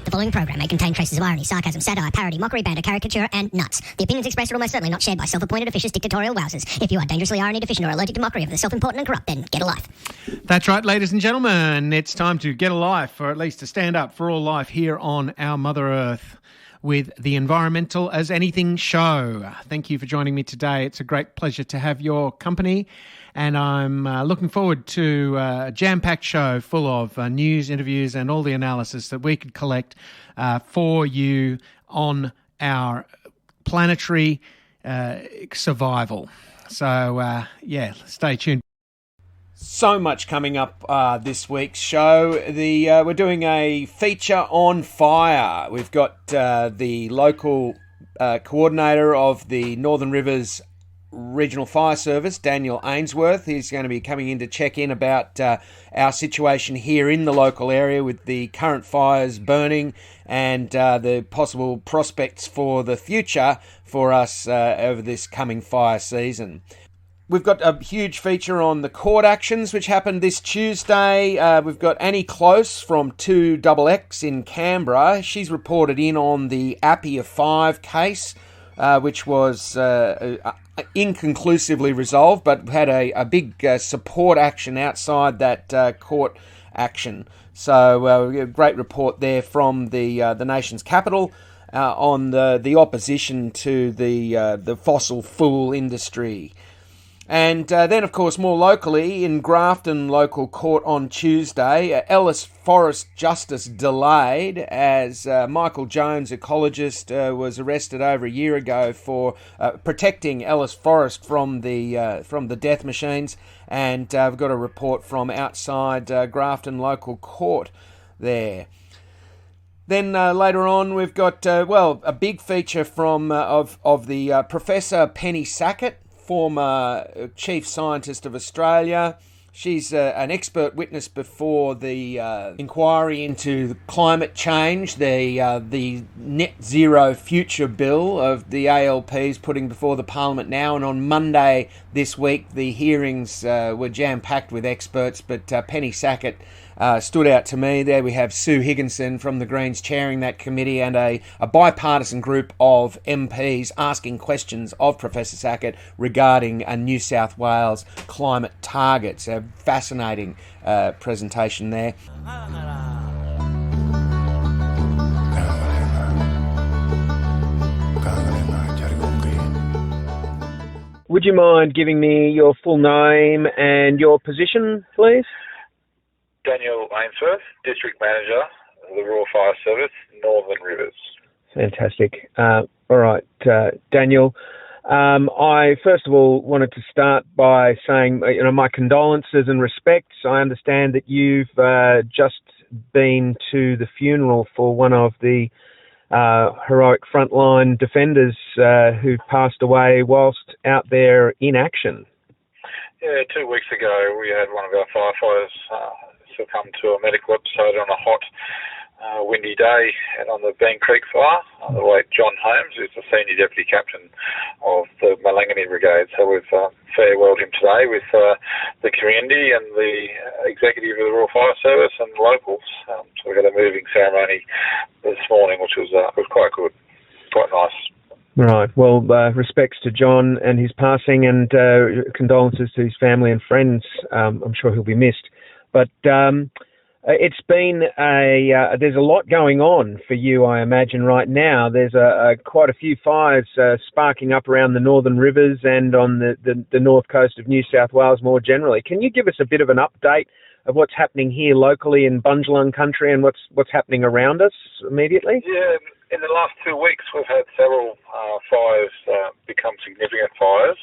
The following program may contain traces of irony, sarcasm, satire, parody, mockery, banter, caricature, and nuts. The opinions expressed are almost certainly not shared by self-appointed officious dictatorial wowsers. If you are dangerously irony deficient or allergic to mockery of the self-important and corrupt, then get a life. That's right, ladies and gentlemen. It's time to get a life, or at least to stand up for all life here on our Mother Earth with the Environmental as Anything show. Thank you for joining me today. It's a great pleasure to have your company. And I'm looking forward to a jam-packed show full of news, interviews, and all the analysis that we could collect for you on our planetary survival. So, stay tuned. So much coming up this week's show. We're doing a feature on fire. We've got the local coordinator of the Northern Rivers Regional Fire Service, Daniel Ainsworth. He's going to be coming in to check in about our situation here in the local area with the current fires burning and the possible prospects for the future for us over this coming fire season. We've got a huge feature on the court actions which happened this Tuesday. We've got Annie Close from 2XX in Canberra. She's reported in on the Appia 5 case, which was inconclusively resolved, but had a big support action outside that court action. So a great report there from the nation's capital on the opposition to the fossil fuel industry. And then, of course, more locally, in Grafton local court on Tuesday, Ellis forest justice delayed as Michael Jones, ecologist, was arrested over a year ago for protecting Ellis Forest from the death machines. And we've got a report from outside Grafton local court there. Then later on, we've got a big feature from of the Professor Penny Sackett, former Chief Scientist of Australia. She's an expert witness before the inquiry into climate change, the net zero future bill of the ALP's putting before the Parliament now. And on Monday this week, the hearings were jam-packed with experts, but Penny Sackett stood out to me. There we have Sue Higginson from the Greens chairing that committee, and a bipartisan group of MPs asking questions of Professor Sackett regarding New South Wales climate targets. A fascinating presentation there. Would you mind giving me your full name and your position, please? Daniel Ainsworth, District Manager of the Royal Fire Service, Northern Rivers. Fantastic. All right, Daniel. I first of all wanted to start by saying, my condolences and respects. I understand that you've just been to the funeral for one of the heroic frontline defenders who passed away whilst out there in action. Yeah, 2 weeks ago we had one of our firefighters succumb to a medical episode on a hot, windy day and on the Bean Creek fire. The late John Holmes, who's the Senior Deputy Captain of the Malangani Brigade. So we've farewelled him today with the community and the executive of the Royal Fire Service and the locals. So we had a moving ceremony this morning, which was quite good, quite nice. Right. Well, respects to John and his passing, and condolences to his family and friends. I'm sure he'll be missed. But it's been there's a lot going on for you, I imagine, right now. There's quite a few fires sparking up around the Northern Rivers and on the north coast of New South Wales more generally. Can you give us a bit of an update of what's happening here locally in Bundjalung country and what's happening around us immediately? Yeah, in the last 2 weeks we've had several fires become significant fires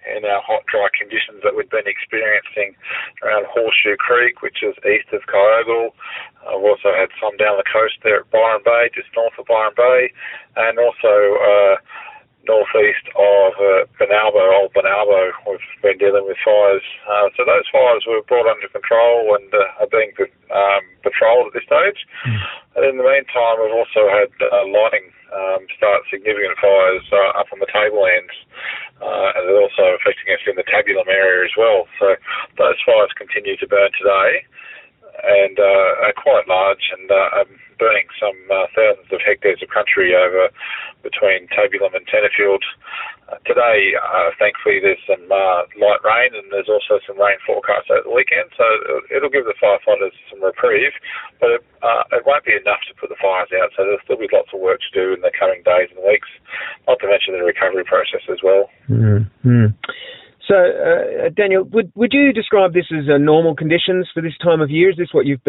in our hot, dry conditions that we've been experiencing around Horseshoe Creek, which is east of Kyogle. We've also had some down the coast there at Byron Bay, just north of Byron Bay, and also northeast of Old Benalbo, we've been dealing with fires. So those fires were brought under control and are being patrolled at this stage. And in the meantime, we've also had lightning start significant fires up on the tablelands, and they're also affecting us in the tabulum area as well. So those fires continue to burn today. and are quite large and are burning some thousands of hectares of country over between Tabulum and Tenterfield. Today, thankfully, there's some light rain and there's also some rain forecast over the weekend, so it'll give the firefighters some reprieve, but it won't be enough to put the fires out, so there'll still be lots of work to do in the coming days and weeks, not to mention the recovery process as well. Mm-hmm. So, Daniel, would you describe this as normal conditions for this time of year? Is this what you've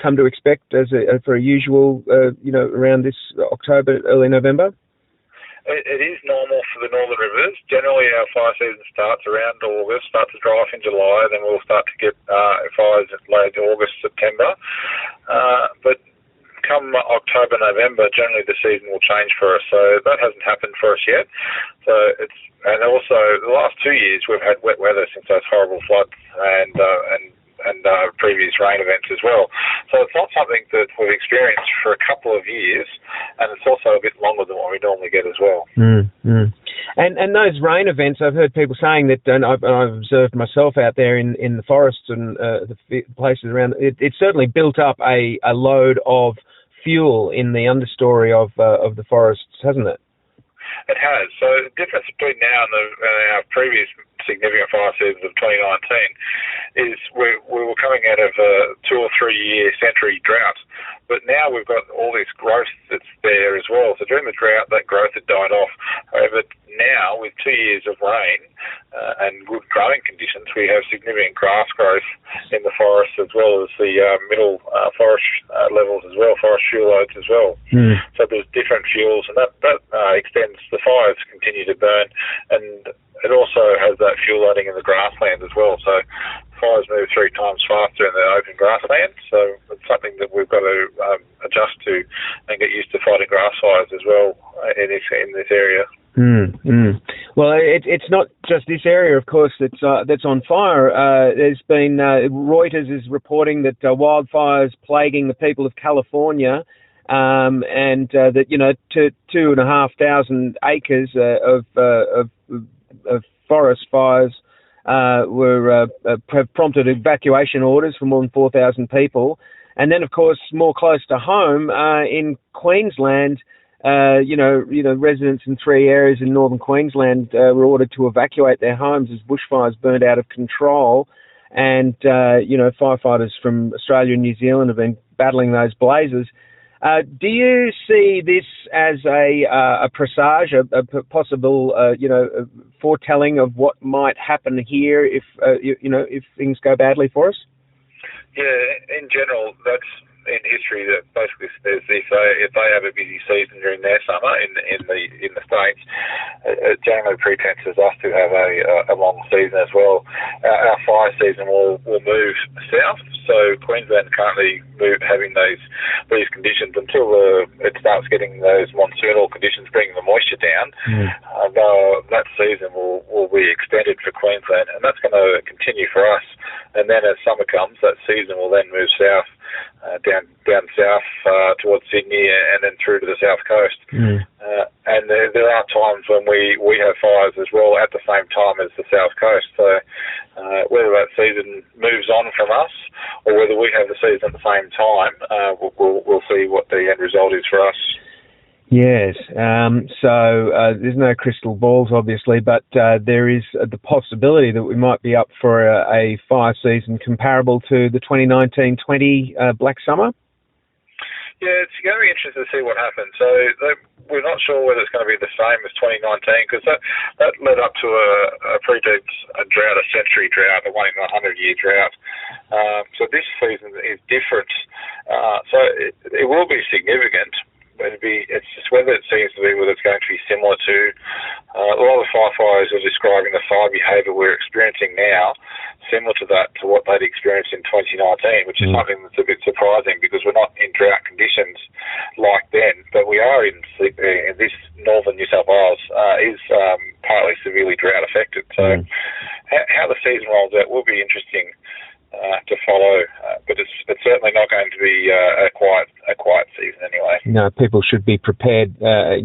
come to expect as for a usual, around this October, early November? It is normal for the northern rivers. Generally, our fire season starts around August, starts to dry off in July, then we'll start to get fires in late August, September. But come October, November, generally the season will change for us. So that hasn't happened for us yet. And also the last 2 years we've had wet weather since those horrible floods and previous rain events as well. So it's not something that we've experienced for a couple of years, and it's also a bit longer than what we normally get as well. Mm-hmm. And those rain events, I've heard people saying that, and I've observed myself out there in the forests and the places around, it certainly built up a load of fuel in the understory of the forests, hasn't it? It has. So the difference between now and our previous significant fire seasons of 2019 is we were coming out of a 2 or 3 year century drought, but now we've got all this growth that's there as well. So during the drought, that growth had died off. However, now with 2 years of rain and good growing conditions, we have significant grass growth in the forest as well as the middle forest levels as well, forest fuel loads as well. So there's different fuels, and that extends the fires continue to burn, and it also has that fuel loading in the grassland as well. So fires move 3 times faster in the open grassland. So it's something that we've got to adjust to and get used to fighting grass fires as well in this area. Well, it's not just this area, of course, that's on fire. There's been Reuters is reporting that wildfires plaguing the people of California, and that 2,500 acres of forest fires have prompted evacuation orders for more than 4,000 people. And then, of course, more close to home, in Queensland, residents in 3 areas in northern Queensland were ordered to evacuate their homes as bushfires burned out of control. And, firefighters from Australia and New Zealand have been battling those blazes. Do you see this as a presage, a possible, foretelling of what might happen here if things go badly for us? Yeah, in general, that's in history that basically says if they have a busy season during their summer in the States, it generally pretenses us to have a long season as well. Our fire season will move south, so Queensland currently having these conditions until it starts getting those monsoonal conditions, bringing the moisture down. That season will be extended for Queensland, and that's going to continue for us. And then as summer comes, that season will then move south, down south towards Sydney and then through to the south coast. And there are times when we have fires as well at the same time as the south coast. So whether that season moves on from us or whether we have the season at the same time, we'll see what the end result is for us. Yes, so there's no crystal balls, obviously, but there is the possibility that we might be up for a fire season comparable to the 2019-20 Black Summer. Yeah, it's going to be interesting to see what happens. So we're not sure whether it's going to be the same as 2019 because that led up to a pretty drought, a century drought, a 1-in-100-year drought. So this season is different. So it will be significant. It's just whether it seems to be whether it's going to be similar to a lot of firefighters are describing the fire behaviour we're experiencing now, similar to what they'd experienced in 2019, which is something that's a bit surprising because we're not in drought conditions like then, but we are in this northern New South Wales is partly severely drought affected. So how the season rolls out will be interesting to follow, but it's certainly not going to be a quiet season anyway. No, people should be prepared,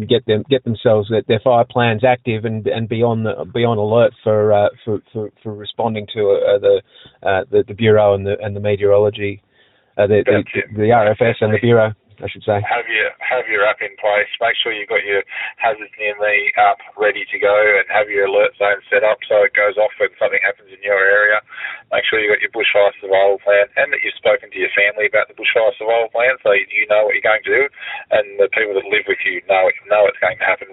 get themselves their fire plans active and be on alert for responding to the bureau and the meteorology the RFS and the Bureau, I should say. Have your app in place. Make sure you've got your hazards near me app ready to go, and have your alert zone set up so it goes off when something happens in your area. Make sure you've got your bushfire survival plan, and that you've spoken to your family about the bushfire survival plan, so you know what you're going to do, and the people that live with you know it's going to happen,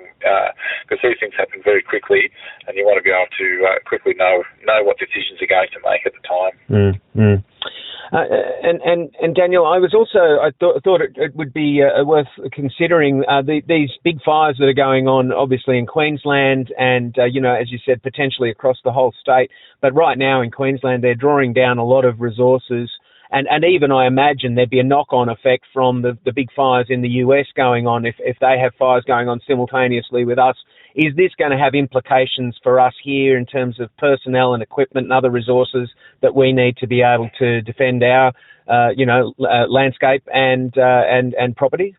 because these things happen very quickly, and you want to be able to quickly know what decisions you're going to make at the time. And Daniel, I thought it would be worth considering these big fires that are going on, obviously in Queensland, and as you said, potentially across the whole state. But right now in Queensland, they're drawing down a lot of resources, and even I imagine there'd be a knock-on effect from the big fires in the US going on if they have fires going on simultaneously with us. Is this going to have implications for us here in terms of personnel and equipment and other resources that we need to be able to defend our, landscape and property?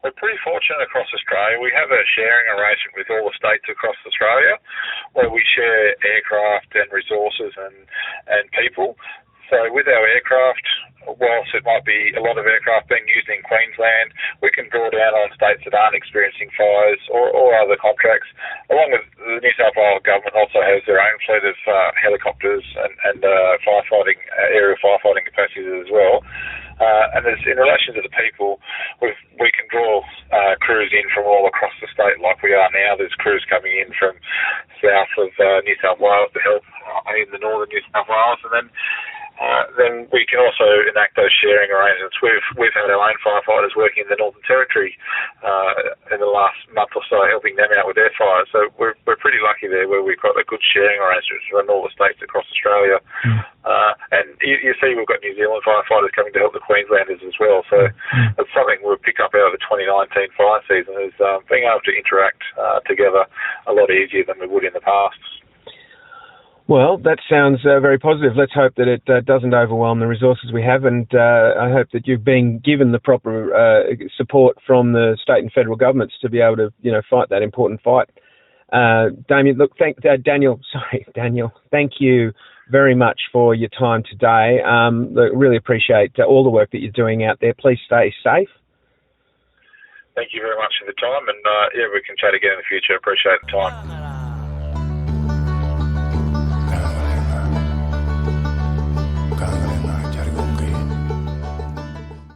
We're pretty fortunate across Australia. We have a sharing arrangement with all the states across Australia where we share aircraft and resources and people. So with our aircraft, whilst it might be a lot of aircraft being used in Queensland, we can draw down on states that aren't experiencing fires or other contracts, along with the New South Wales government also has their own fleet of helicopters and aerial firefighting capacities as well. And in relation to the people, we can draw crews in from all across the state like we are now. There's crews coming in from south of New South Wales to help in the northern New South Wales, and then we can also enact those sharing arrangements. We've had our own firefighters working in the Northern Territory in the last month or so, helping them out with their fires. So we're pretty lucky there, where we've got a good sharing arrangement from all the states across Australia. And you see, we've got New Zealand firefighters coming to help the Queenslanders as well. So it's something we'll pick up out of the 2019 fire season, is being able to interact together a lot easier than we would in the past. Well, that sounds very positive. Let's hope that it doesn't overwhelm the resources we have, and I hope that you've been given the proper support from the state and federal governments to be able to, fight that important fight. Daniel, thank you very much for your time today. Really appreciate all the work that you're doing out there. Please stay safe. Thank you very much for the time, and we can chat again in the future. Appreciate the time.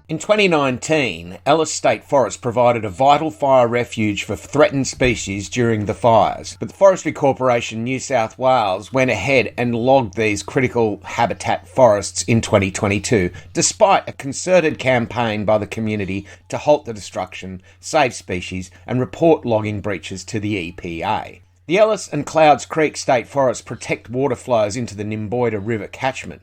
In 2019, Ellis State Forest provided a vital fire refuge for threatened species during the fires, but the Forestry Corporation New South Wales went ahead and logged these critical habitat forests in 2022, despite a concerted campaign by the community to halt the destruction, save species and report logging breaches to the EPA. The Ellis and Clouds Creek State Forests protect water flows into the Nimboida River catchment.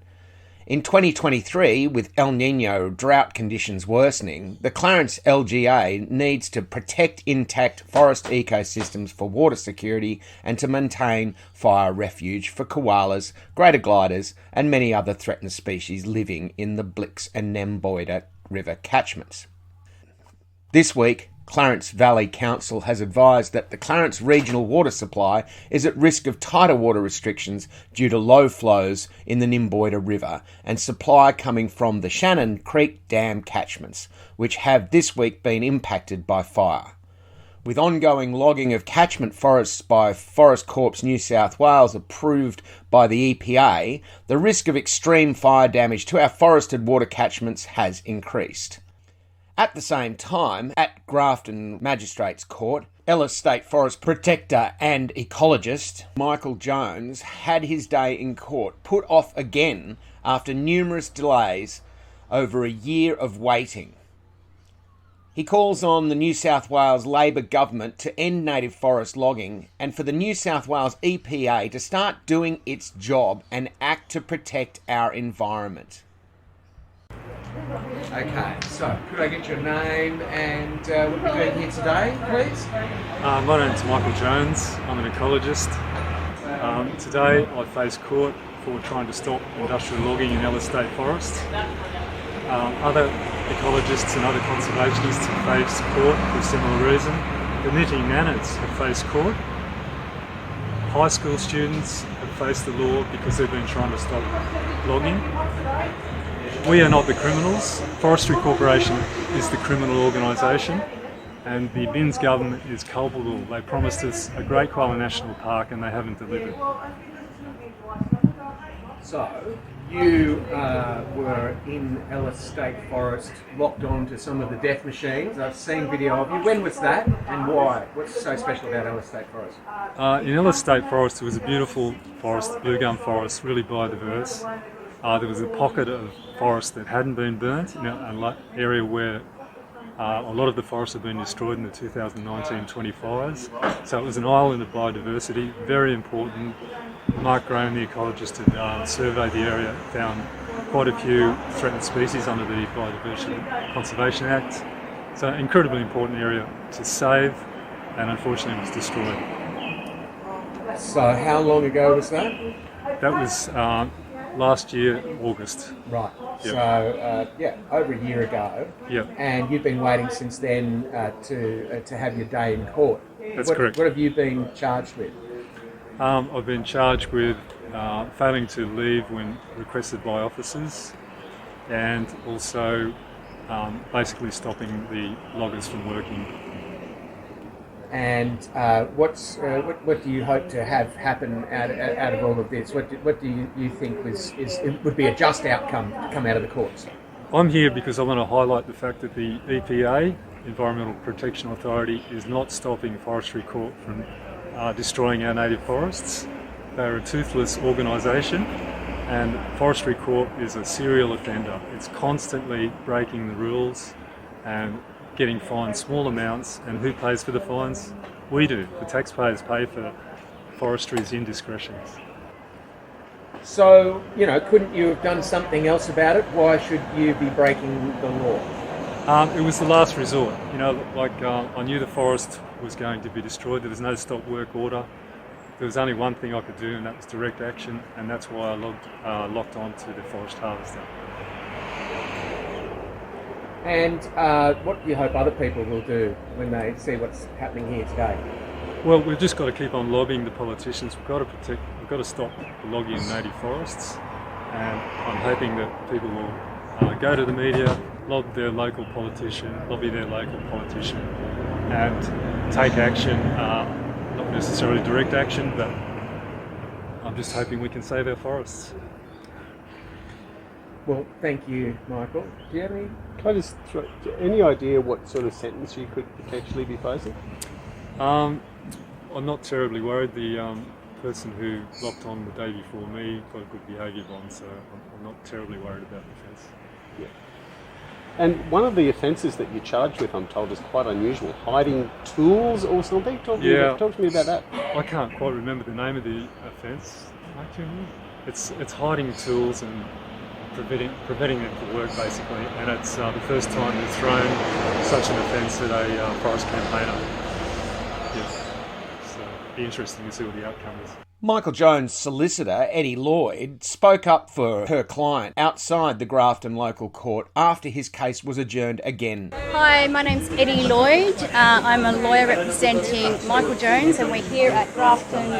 In 2023, with El Niño drought conditions worsening, the Clarence LGA needs to protect intact forest ecosystems for water security and to maintain fire refuge for koalas, greater gliders and many other threatened species living in the Blix and Nimboida River catchments. This week, Clarence Valley Council has advised that the Clarence regional water supply is at risk of tighter water restrictions due to low flows in the Nimboida River and supply coming from the Shannon Creek Dam catchments, which have this week been impacted by fire. With ongoing logging of catchment forests by Forest Corps New South Wales approved by the EPA, the risk of extreme fire damage to our forested water catchments has increased. At the same time, at Grafton Magistrates Court, Ellis State Forest Protector and ecologist Michael Jones had his day in court put off again after numerous delays over a year of waiting. He calls on the New South Wales Labor government to end native forest logging and for the New South Wales EPA to start doing its job and act to protect our environment. Okay, so could I get your name and what you're doing here today, please? My name's Michael Jones. I'm an ecologist. Today I face court for trying to stop industrial logging in Ellis State Forest. Other ecologists and other conservationists have faced court for a similar reason. The Knitting Nanners have faced court. High school students have faced the law because they've been trying to stop logging. we are not the criminals. Forestry Corporation is the criminal organisation, and the Binns government is culpable. They promised us a Great Koala National Park and they haven't delivered. So, you were in Ellis State Forest, locked on to some of the death machines. I've seen video of you. When was that and why? What's so special about Ellis State Forest? In Ellis State Forest, it was a beautiful forest, blue gum forest, really biodiverse. There was a pocket of forest that hadn't been burnt, an area where a lot of the forests have been destroyed in the 2019-20 fires. So it was an island of biodiversity, very important. Mark Graham, the ecologist, had surveyed the area, found quite a few threatened species under the Biodiversity Conservation Act. So an incredibly important area to save, and unfortunately it was destroyed. So how long ago was that? That was last year, August. Right. Yep. So, over a year ago. Yep. And you've been waiting since then to have your day in court. That's correct. What have you been charged with? I've been charged with failing to leave when requested by officers, and also basically stopping the loggers from working. And what do you hope to have happen out of all of this? What do you think would be a just outcome to come out of the courts? I'm here because I want to highlight the fact that the EPA, Environmental Protection Authority, is not stopping Forestry Corp from destroying our native forests. They're a toothless organisation, and Forestry Corp is a serial offender. It's constantly breaking the rules and getting fined small amounts, and who pays for the fines? We do. The taxpayers pay for forestry's indiscretions. So, couldn't you have done something else about it? Why should you be breaking the law? It was the last resort. I knew the forest was going to be destroyed. There was no stop work order. There was only one thing I could do, and that was direct action, and that's why I locked on to the forest harvester. And what do you hope other people will do when they see what's happening here today? Well, we've just got to keep on lobbying the politicians. We've got to stop the logging in native forests, and I'm hoping that people will go to the media, lobby their local politician, and take action, not necessarily direct action, but I'm just hoping we can save our forests. Well, thank you, Michael. Do you have any? Can I just any idea what sort of sentence you could potentially be facing? I'm not terribly worried. The person who locked on the day before me got a good behaviour bond, so I'm not terribly worried about the offence. Yeah. And one of the offences that you're charged with, I'm told, is quite unusual. Hiding tools or something? Talk to me about that. I can't quite remember the name of the offence. It's hiding tools and preventing them from work, basically. And it's the first time they've thrown such an offence at a forest campaigner. Yes. So it'll be interesting to see what the outcome is. Michael Jones' solicitor, Eddie Lloyd, spoke up for her client outside the Grafton local court after his case was adjourned again. Hi, my name's Eddie Lloyd. I'm a lawyer representing Michael Jones, and we're here at Grafton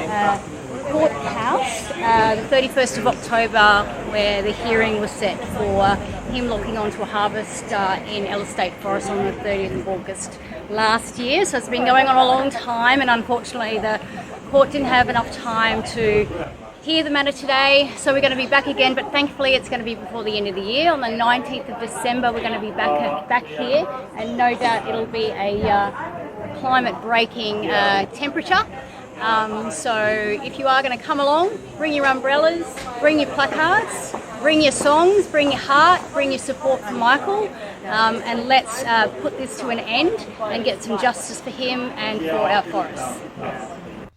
Courthouse, the 31st of October, where the hearing was set for him locking onto a harvest in Ellis State Forest on the 30th of August last year. So it's been going on a long time, and unfortunately the court didn't have enough time to hear the matter today, so we're going to be back again, but thankfully it's going to be before the end of the year. On the 19th of December we're going to be back here, and no doubt it'll be a climate-breaking temperature. So if you are going to come along, bring your umbrellas, bring your placards, bring your songs, bring your heart, bring your support for Michael, and let's put this to an end and get some justice for him and for our forests.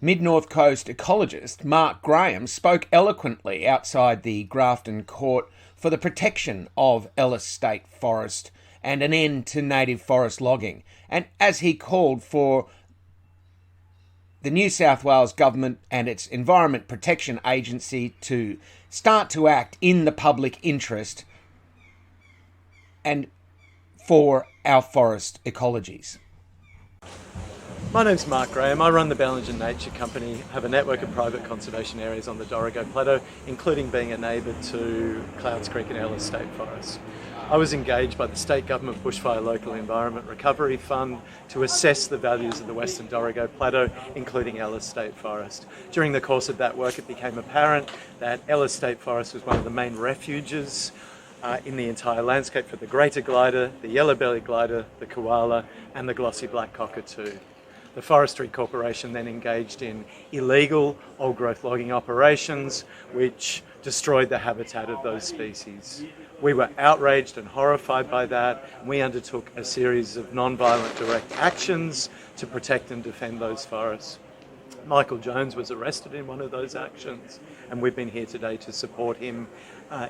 Mid-North Coast ecologist Mark Graham spoke eloquently outside the Grafton court for the protection of Ellis State Forest and an end to native forest logging, and as he called for the New South Wales Government and its Environment Protection Agency to start to act in the public interest and for our forest ecologies. My name's Mark Graham. I run the Bellingen Nature Company, have a network of private conservation areas on the Dorrigo Plateau, including being a neighbour to Clouds Creek and Ellis State Forest. I was engaged by the State Government Bushfire Local Environment Recovery Fund to assess the values of the Western Dorrigo Plateau, including Ellis State Forest. During the course of that work, it became apparent that Ellis State Forest was one of the main refuges in the entire landscape for the greater glider, the yellow-bellied glider, the koala, and the glossy black cockatoo. The Forestry Corporation then engaged in illegal old-growth logging operations, which destroyed the habitat of those species. We were outraged and horrified by that, and we undertook a series of non-violent direct actions to protect and defend those forests. Michael Jones was arrested in one of those actions, and we've been here today to support him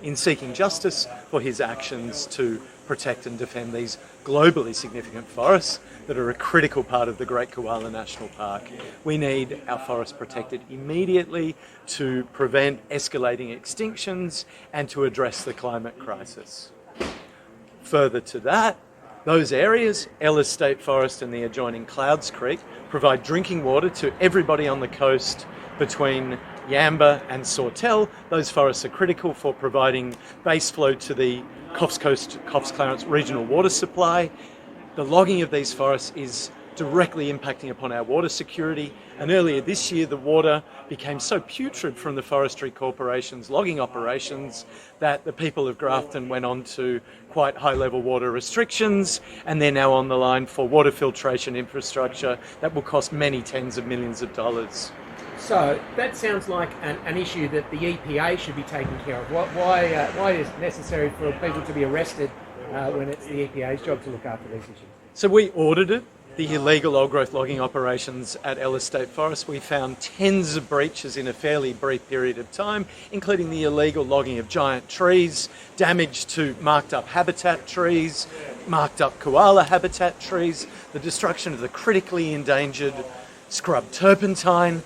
in seeking justice for his actions to protect and defend these globally significant forests that are a critical part of the Great Koala National Park. We need our forests protected immediately to prevent escalating extinctions and to address the climate crisis. Further to that, those areas, Ellis State Forest and the adjoining Clouds Creek, provide drinking water to everybody on the coast between Yamba and Sawtell. Those forests are critical for providing base flow to the Coffs Clarence regional water supply. The logging of these forests is directly impacting upon our water security, and earlier this year the water became so putrid from the Forestry Corporation's logging operations that the people of Grafton went on to quite high level water restrictions, and they're now on the line for water filtration infrastructure that will cost many tens of millions of dollars. So that sounds like an issue that the EPA should be taking care of. Why is it necessary for people to be arrested when it's the EPA's job to look after these issues? So we audited the illegal old-growth logging operations at Ellis State Forest. We found tens of breaches in a fairly brief period of time, including the illegal logging of giant trees, damage to marked-up habitat trees, marked-up koala habitat trees, the destruction of the critically endangered scrub turpentine,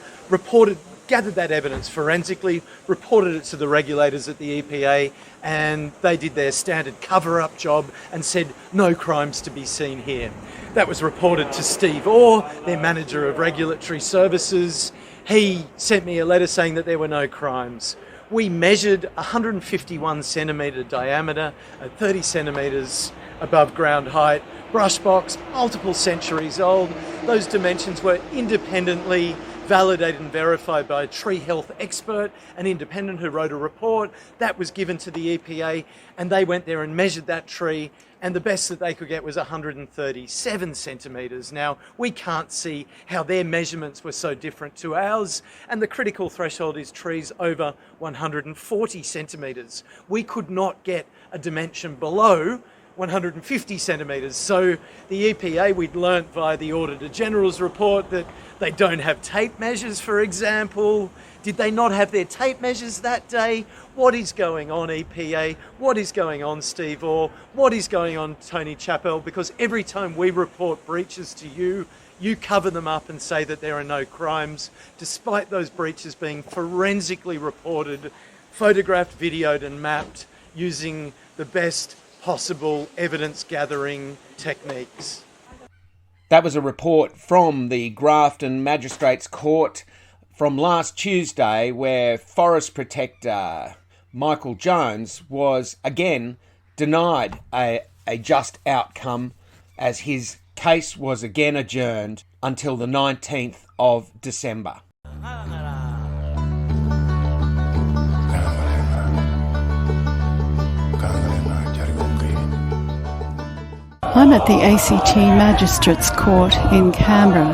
gathered that evidence forensically, reported it to the regulators at the EPA, and they did their standard cover-up job and said no crimes to be seen here. That was reported to Steve Orr, their manager of regulatory services. He sent me a letter saying that there were no crimes. We measured 151 centimetre diameter at 30 centimetres above ground height, brush box, multiple centuries old. Those dimensions were independently validated and verified by a tree health expert, an independent who wrote a report. That was given to the EPA, and they went there and measured that tree, and the best that they could get was 137 centimetres. Now, we can't see how their measurements were so different to ours, and the critical threshold is trees over 140 centimetres. We could not get a dimension below 150 centimetres. So the EPA, we'd learnt via the Auditor General's report that they don't have tape measures, for example. Did they not have their tape measures that day? What is going on, EPA? What is going on, Steve Orr? What is going on, Tony Chappell? Because every time we report breaches to you, you cover them up and say that there are no crimes, despite those breaches being forensically reported, photographed, videoed and mapped using the best possible evidence-gathering techniques. That was a report from the Grafton Magistrates Court from last Tuesday, where Forest Protector Michael Jones was again denied a just outcome, as his case was again adjourned until the 19th of December. I'm at the ACT Magistrates Court in Canberra,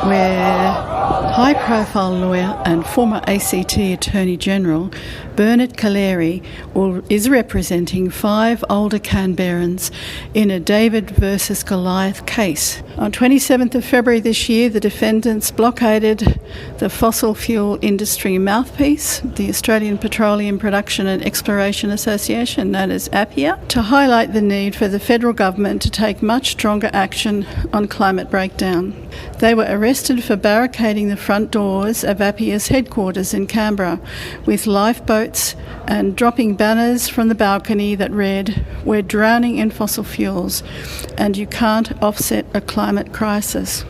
where high-profile lawyer and former ACT Attorney General Bernard Kaleri is representing 5 older Canberrans in a David versus Goliath case. On 27th of February this year, the defendants blockaded the fossil fuel industry mouthpiece, the Australian Petroleum Production and Exploration Association, known as APPEA, to highlight the need for the federal government to take much stronger action on climate breakdown. They were arrested for barricading the front doors of APPEA's headquarters in Canberra with lifeboats and dropping banners from the balcony that read, "We're drowning in fossil fuels and you can't offset a climate crisis."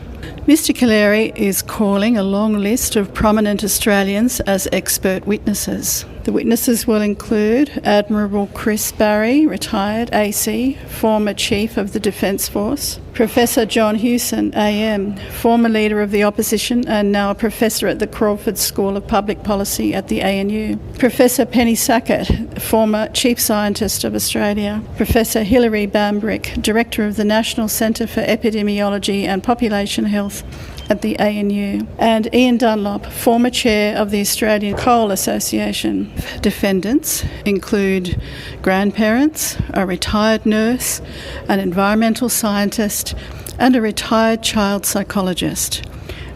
Mr. Kaleri is calling a long list of prominent Australians as expert witnesses. The witnesses will include Admiral Chris Barry, retired AC, former Chief of the Defence Force; Professor John Hewson, AM, former Leader of the Opposition and now a Professor at the Crawford School of Public Policy at the ANU; Professor Penny Sackett, former Chief Scientist of Australia; Professor Hilary Bambrick, Director of the National Centre for Epidemiology and Population Health at the ANU; and Ian Dunlop, former Chair of the Australian Coal Association. Defendants include grandparents, a retired nurse, an environmental scientist, and a retired child psychologist.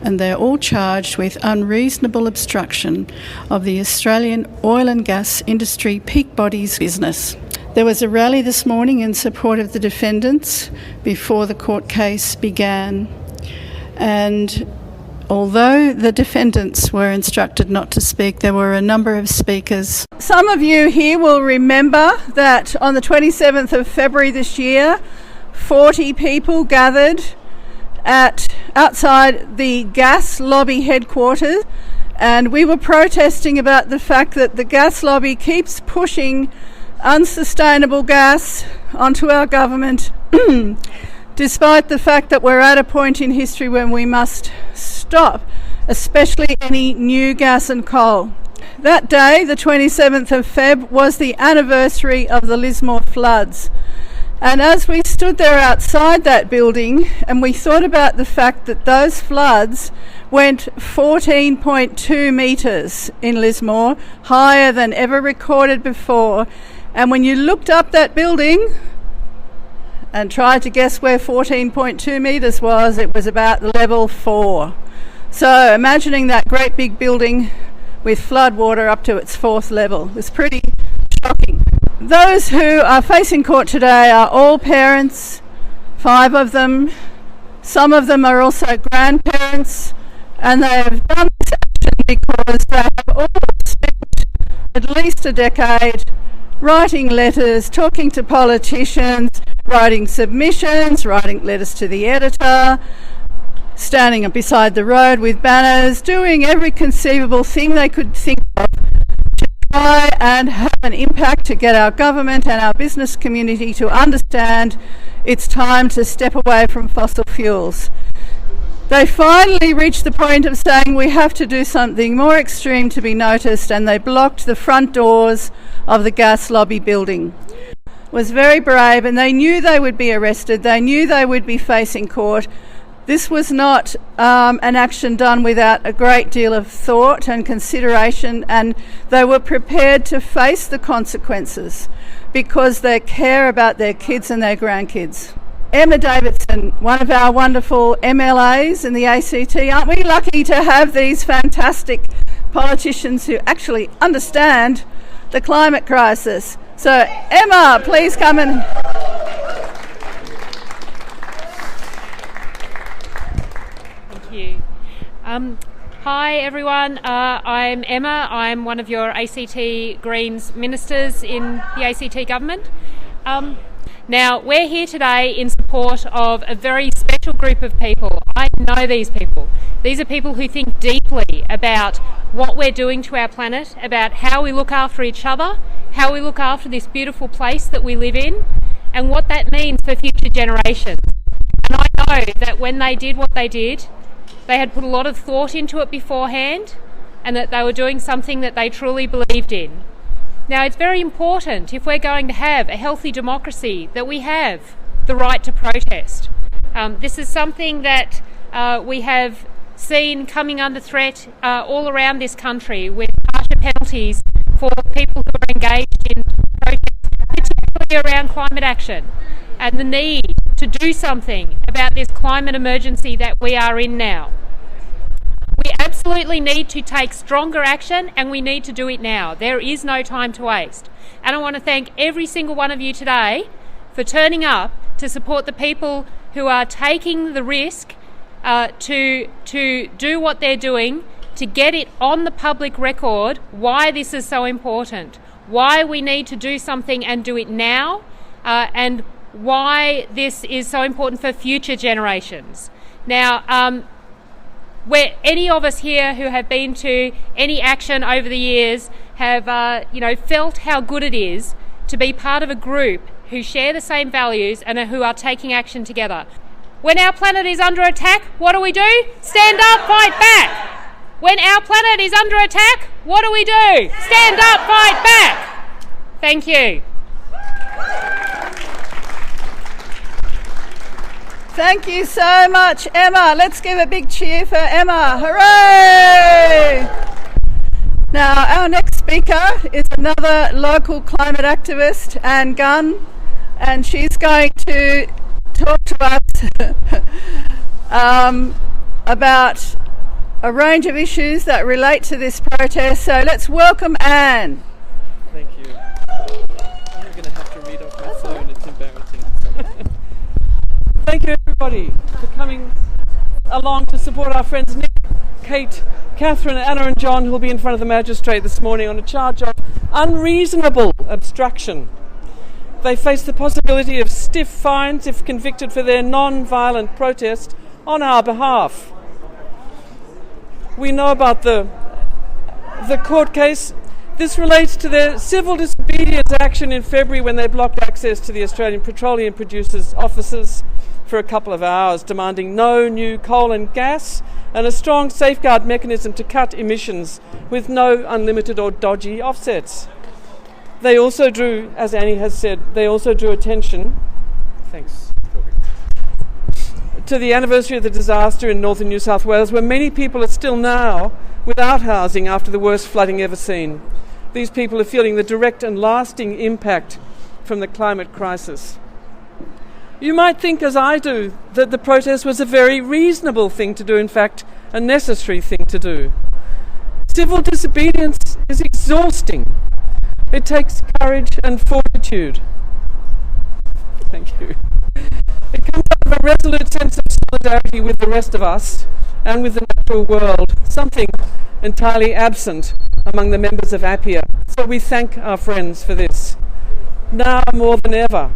And they're all charged with unreasonable obstruction of the Australian oil and gas industry peak body's business. There was a rally this morning in support of the defendants before the court case began. And although the defendants were instructed not to speak, there were a number of speakers. Some of you here will remember that on the 27th of February this year, 40 people gathered outside the gas lobby headquarters, and we were protesting about the fact that the gas lobby keeps pushing unsustainable gas onto our government despite the fact that we're at a point in history when we must stop, especially any new gas and coal. That day, the 27th of Feb, was the anniversary of the Lismore floods. And as we stood there outside that building and we thought about the fact that those floods went 14.2 metres in Lismore, higher than ever recorded before, and when you looked up that building and tried to guess where 14.2 metres was, it was about level 4. So imagining that great big building with flood water up to its 4th level was pretty shocking. Those who are facing court today are all parents, 5 of them. Some of them are also grandparents, and they have done this action because they have all spent at least a decade writing letters, talking to politicians, writing submissions, writing letters to the editor, standing up beside the road with banners, doing every conceivable thing they could think of to try and have an impact to get our government and our business community to understand it's time to step away from fossil fuels. They finally reached the point of saying we have to do something more extreme to be noticed, and they blocked the front doors of the gas lobby building. It was very brave, and they knew they would be arrested. They knew they would be facing court. This was not an action done without a great deal of thought and consideration, and they were prepared to face the consequences because they care about their kids and their grandkids. Emma Davidson, one of our wonderful MLAs in the ACT, aren't we lucky to have these fantastic politicians who actually understand the climate crisis? So Emma, please come and... Thank you. Hi everyone, I'm Emma. I'm one of your ACT Greens ministers in the ACT government. Now, we're here today in support of a very special group of people. I know these people. These are people who think deeply about what we're doing to our planet, about how we look after each other, how we look after this beautiful place that we live in, and what that means for future generations. And I know that when they did what they did, they had put a lot of thought into it beforehand, and that they were doing something that they truly believed in. Now, it's very important, if we're going to have a healthy democracy, that we have the right to protest. This is something that we have seen coming under threat all around this country, with harsher penalties for people who are engaged in protests, particularly around climate action, and the need to do something about this climate emergency that we are in now. We absolutely need to take stronger action, and we need to do it now. There is no time to waste. And I want to thank every single one of you today for turning up to support the people who are taking the risk to do what they're doing, to get it on the public record why this is so important, why we need to do something and do it now, and why this is so important for future generations. Now, where any of us here who have been to any action over the years have, felt how good it is to be part of a group who share the same values and who are taking action together. When our planet is under attack, what do? Stand up, fight back. When our planet is under attack, what do? Stand up, fight back. Thank you. Thank you so much, Emma. Let's give a big cheer for Emma. Hooray! Now, our next speaker is another local climate activist, Anne Gunn, and she's going to talk to us about a range of issues that relate to this protest. So let's welcome Anne. Thank you. I'm going to have to read off my phone, it's embarrassing. Thank you everybody for coming along to support our friends Nick, Kate, Catherine, Anna and John, who will be in front of the magistrate this morning on a charge of unreasonable obstruction. They face the possibility of stiff fines if convicted for their non-violent protest on our behalf. We know about the court case. This relates to their civil disobedience action in February when they blocked access to the Australian Petroleum Producers' offices for a couple of hours, demanding no new coal and gas and a strong safeguard mechanism to cut emissions with no unlimited or dodgy offsets. They also drew, as Annie has said, attention to the anniversary of the disaster in northern New South Wales, where many people are still now without housing after the worst flooding ever seen. These people are feeling the direct and lasting impact from the climate crisis. You might think, as I do, that the protest was a very reasonable thing to do, in fact, a necessary thing to do. Civil disobedience is exhausting. It takes courage and fortitude. Thank you. It comes out of a resolute sense of solidarity with the rest of us and with the natural world, something entirely absent among the members of APPIA. So we thank our friends for this. Now more than ever,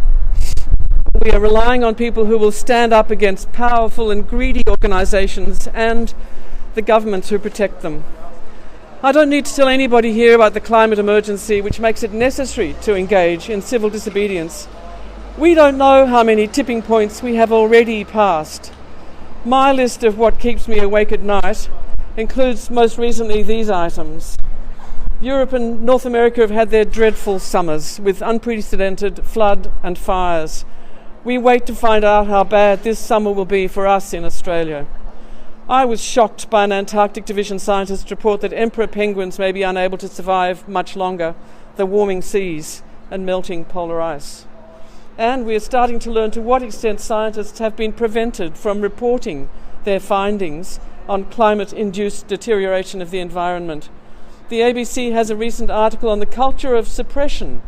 we are relying on people who will stand up against powerful and greedy organisations and the governments who protect them. I don't need to tell anybody here about the climate emergency, which makes it necessary to engage in civil disobedience. We don't know how many tipping points we have already passed. My list of what keeps me awake at night includes most recently these items. Europe and North America have had their dreadful summers with unprecedented flood and fires. We wait to find out how bad this summer will be for us in Australia. I was shocked by an Antarctic Division scientist report that emperor penguins may be unable to survive much longer the warming seas and melting polar ice. And we are starting to learn to what extent scientists have been prevented from reporting their findings on climate-induced deterioration of the environment. The ABC has a recent article on the culture of suppression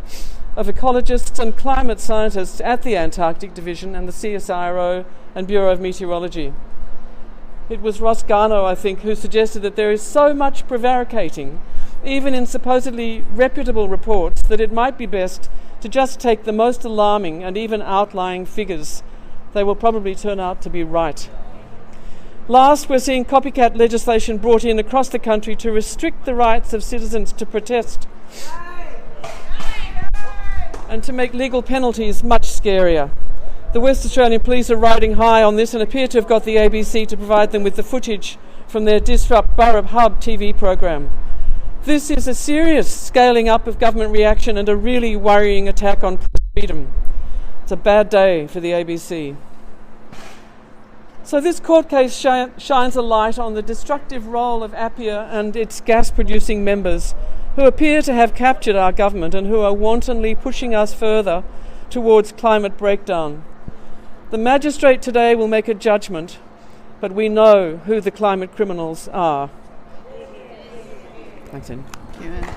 of ecologists and climate scientists at the Antarctic Division and the CSIRO and Bureau of Meteorology. It was Ross Garno, I think, who suggested that there is so much prevaricating, even in supposedly reputable reports, that it might be best to just take the most alarming and even outlying figures. They will probably turn out to be right. Last, we're seeing copycat legislation brought in across the country to restrict the rights of citizens to protest and to make legal penalties much scarier. The West Australian Police are riding high on this and appear to have got the ABC to provide them with the footage from their Disrupt Burrup Hub TV program. This is a serious scaling up of government reaction and a really worrying attack on freedom. It's a bad day for the ABC. So this court case shines a light on the destructive role of APPIA and its gas-producing members, who appear to have captured our government and who are wantonly pushing us further towards climate breakdown. The magistrate today will make a judgment, but we know who the climate criminals are. Thanks, Anne. Thank you, Anne.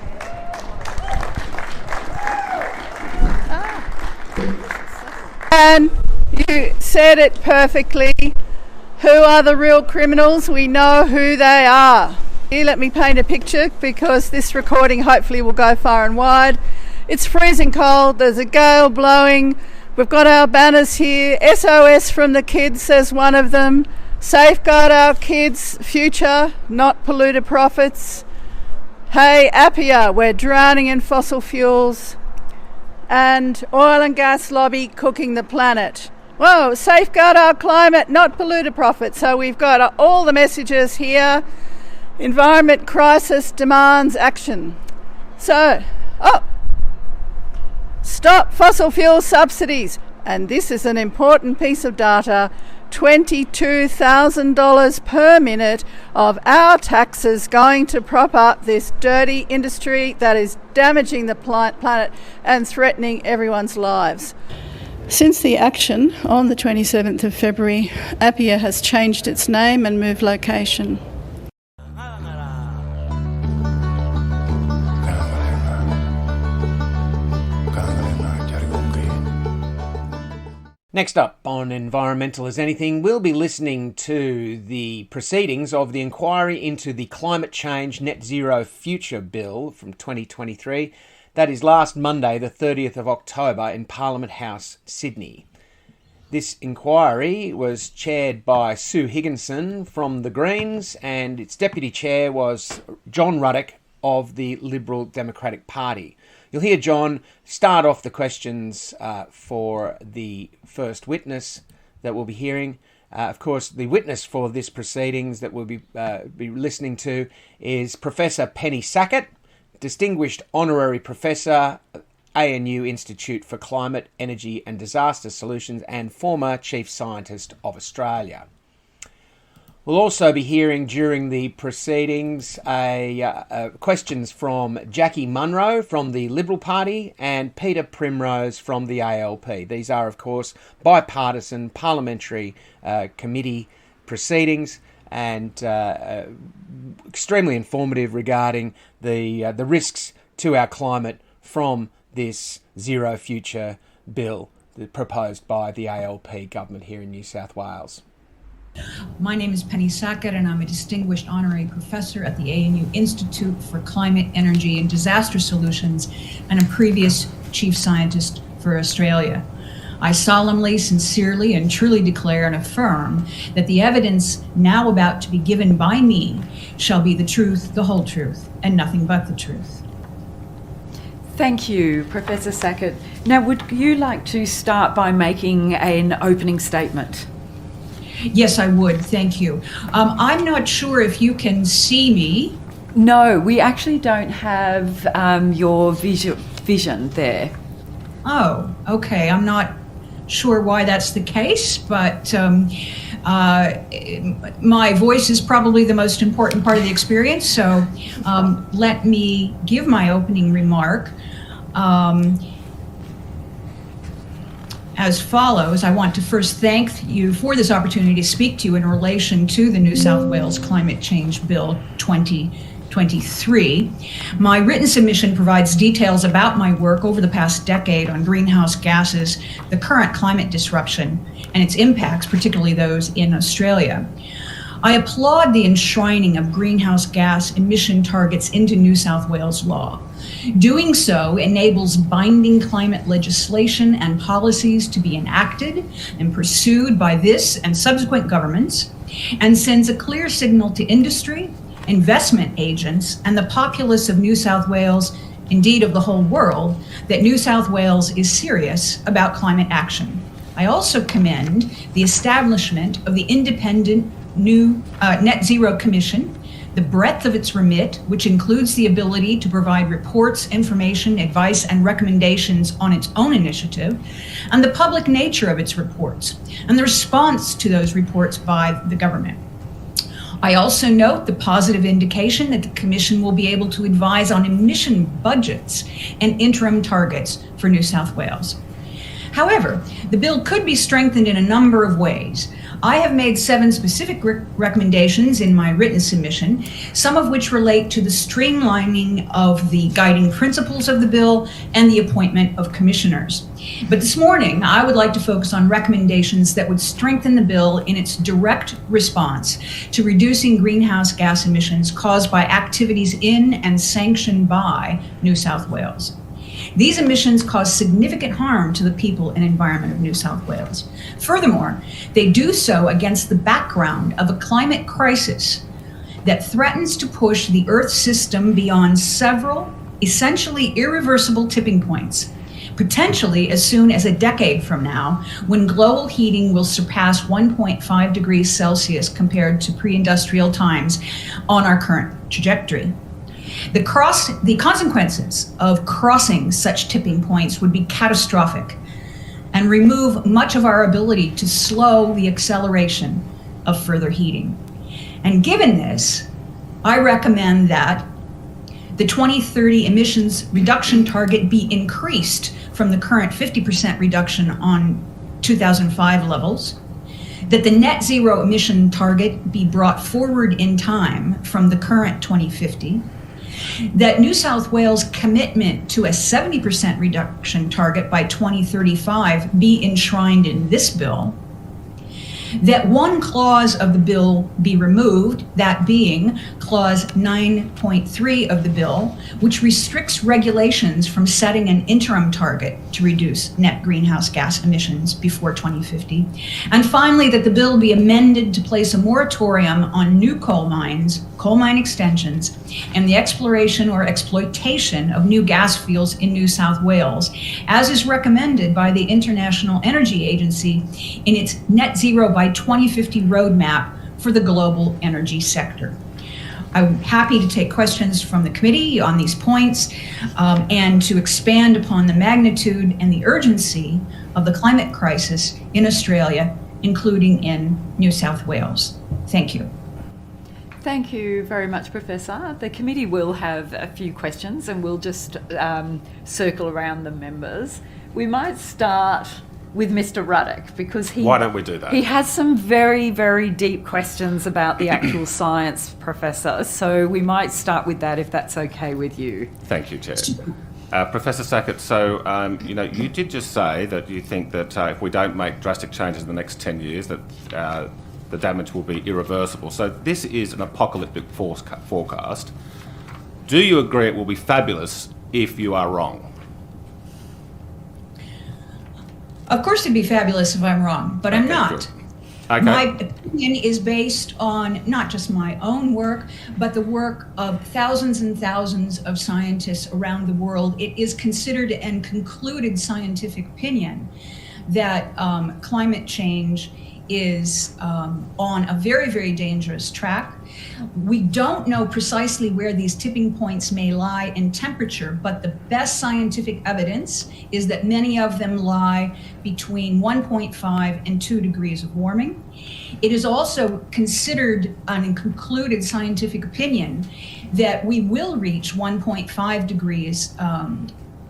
And you said it perfectly. Who are the real criminals? We know who they are. Here, let me paint a picture because this recording hopefully will go far and wide. It's freezing cold, there's a gale blowing, we've got our banners here, SOS from the kids, says one of them. Safeguard our kids' future, not polluter profits. Hey, Appia, we're drowning in fossil fuels. And oil and gas lobby cooking the planet. Whoa, safeguard our climate, not polluter profits. So we've got all the messages here. Environment crisis demands action. So, stop fossil fuel subsidies. And this is an important piece of data. $22,000 per minute of our taxes going to prop up this dirty industry that is damaging the planet and threatening everyone's lives. Since the action on the 27th of February, Appia has changed its name and moved location. Next up on Environmental as Anything, we'll be listening to the proceedings of the inquiry into the Climate Change Net Zero Future Bill from 2023. That is last Monday, the 30th of October in Parliament House, Sydney. This inquiry was chaired by Sue Higginson from the Greens, and its deputy chair was John Ruddock of the Liberal Democratic Party. You'll hear John start off the questions for the first witness that we'll be hearing. Of course, the witness for this proceedings that we'll be listening to is Professor Penny Sackett, Distinguished Honorary Professor, ANU Institute for Climate, Energy and Disaster Solutions, and former Chief Scientist of Australia. We'll also be hearing during the proceedings questions from Jackie Munro from the Liberal Party and Peter Primrose from the ALP. These are, of course, bipartisan parliamentary committee proceedings and extremely informative regarding the risks to our climate from this Zero Future Bill proposed by the ALP government here in New South Wales. My name is Penny Sackett, and I'm a Distinguished Honorary Professor at the ANU Institute for Climate, Energy and Disaster Solutions and a previous Chief Scientist for Australia. I solemnly, sincerely, and truly declare and affirm that the evidence now about to be given by me shall be the truth, the whole truth, and nothing but the truth. Thank you, Professor Sackett. Now, would you like to start by making an opening statement? Yes, I would. Thank you. I'm not sure if you can see me. No, we actually don't have your vision there. Oh, okay. I'm not sure why that's the case, but my voice is probably the most important part of the experience, so let me give my opening remark. As follows, I want to first thank you for this opportunity to speak to you in relation to the New South Wales Climate Change Bill 2023. My written submission provides details about my work over the past decade on greenhouse gases, the current climate disruption, and its impacts, particularly those in Australia. I applaud the enshrining of greenhouse gas emission targets into New South Wales law. Doing so enables binding climate legislation and policies to be enacted and pursued by this and subsequent governments, and sends a clear signal to industry, investment agents, and the populace of New South Wales, indeed of the whole world, that New South Wales is serious about climate action. I also commend the establishment of the independent new Net Zero Commission, the breadth of its remit, which includes the ability to provide reports, information, advice, and recommendations on its own initiative, and the public nature of its reports, and the response to those reports by the government. I also note the positive indication that the Commission will be able to advise on emission budgets and interim targets for New South Wales. However, the bill could be strengthened in a number of ways. I have made 7 specific recommendations in my written submission, some of which relate to the streamlining of the guiding principles of the bill and the appointment of commissioners. But this morning, I would like to focus on recommendations that would strengthen the bill in its direct response to reducing greenhouse gas emissions caused by activities in and sanctioned by New South Wales. These emissions cause significant harm to the people and environment of New South Wales. Furthermore, they do so against the background of a climate crisis that threatens to push the Earth system beyond several essentially irreversible tipping points, potentially as soon as a decade from now, when global heating will surpass 1.5 degrees Celsius compared to pre-industrial times on our current trajectory. The consequences of crossing such tipping points would be catastrophic and remove much of our ability to slow the acceleration of further heating. And given this, I recommend that the 2030 emissions reduction target be increased from the current 50% reduction on 2005 levels, that the net zero emission target be brought forward in time from the current 2050, that New South Wales' commitment to a 70% reduction target by 2035 be enshrined in this bill, that one clause of the bill be removed, that being clause 9.3 of the bill, which restricts regulations from setting an interim target to reduce net greenhouse gas emissions before 2050. And finally, that the bill be amended to place a moratorium on new coal mines, coal mine extensions, and the exploration or exploitation of new gas fields in New South Wales, as is recommended by the International Energy Agency in its net zero by 2050 roadmap for the global energy sector. I'm happy to take questions from the committee on these points and to expand upon the magnitude and the urgency of the climate crisis in Australia, including in New South Wales. Thank you. Thank you very much, Professor. The committee will have a few questions and we'll just circle around the members. We might start with Mr. Ruddock because Why don't we do that? He has some very, very deep questions about the actual science, Professor. So we might start with that if that's okay with you. Thank you, Chair. Professor Sackett, so you did just say that you think that if we don't make drastic changes in the next 10 years, that the damage will be irreversible. So this is an apocalyptic forecast. Do you agree it will be fabulous if you are wrong? Of course it'd be fabulous if I'm wrong, but I'm not. Okay. My opinion is based on not just my own work, but the work of thousands and thousands of scientists around the world. It is considered and concluded scientific opinion that climate change is on a very, very dangerous track. We don't know precisely where these tipping points may lie in temperature, but the best scientific evidence is that many of them lie between 1.5 and 2 degrees of warming. It is also considered and concluded scientific opinion that we will reach 1.5 degrees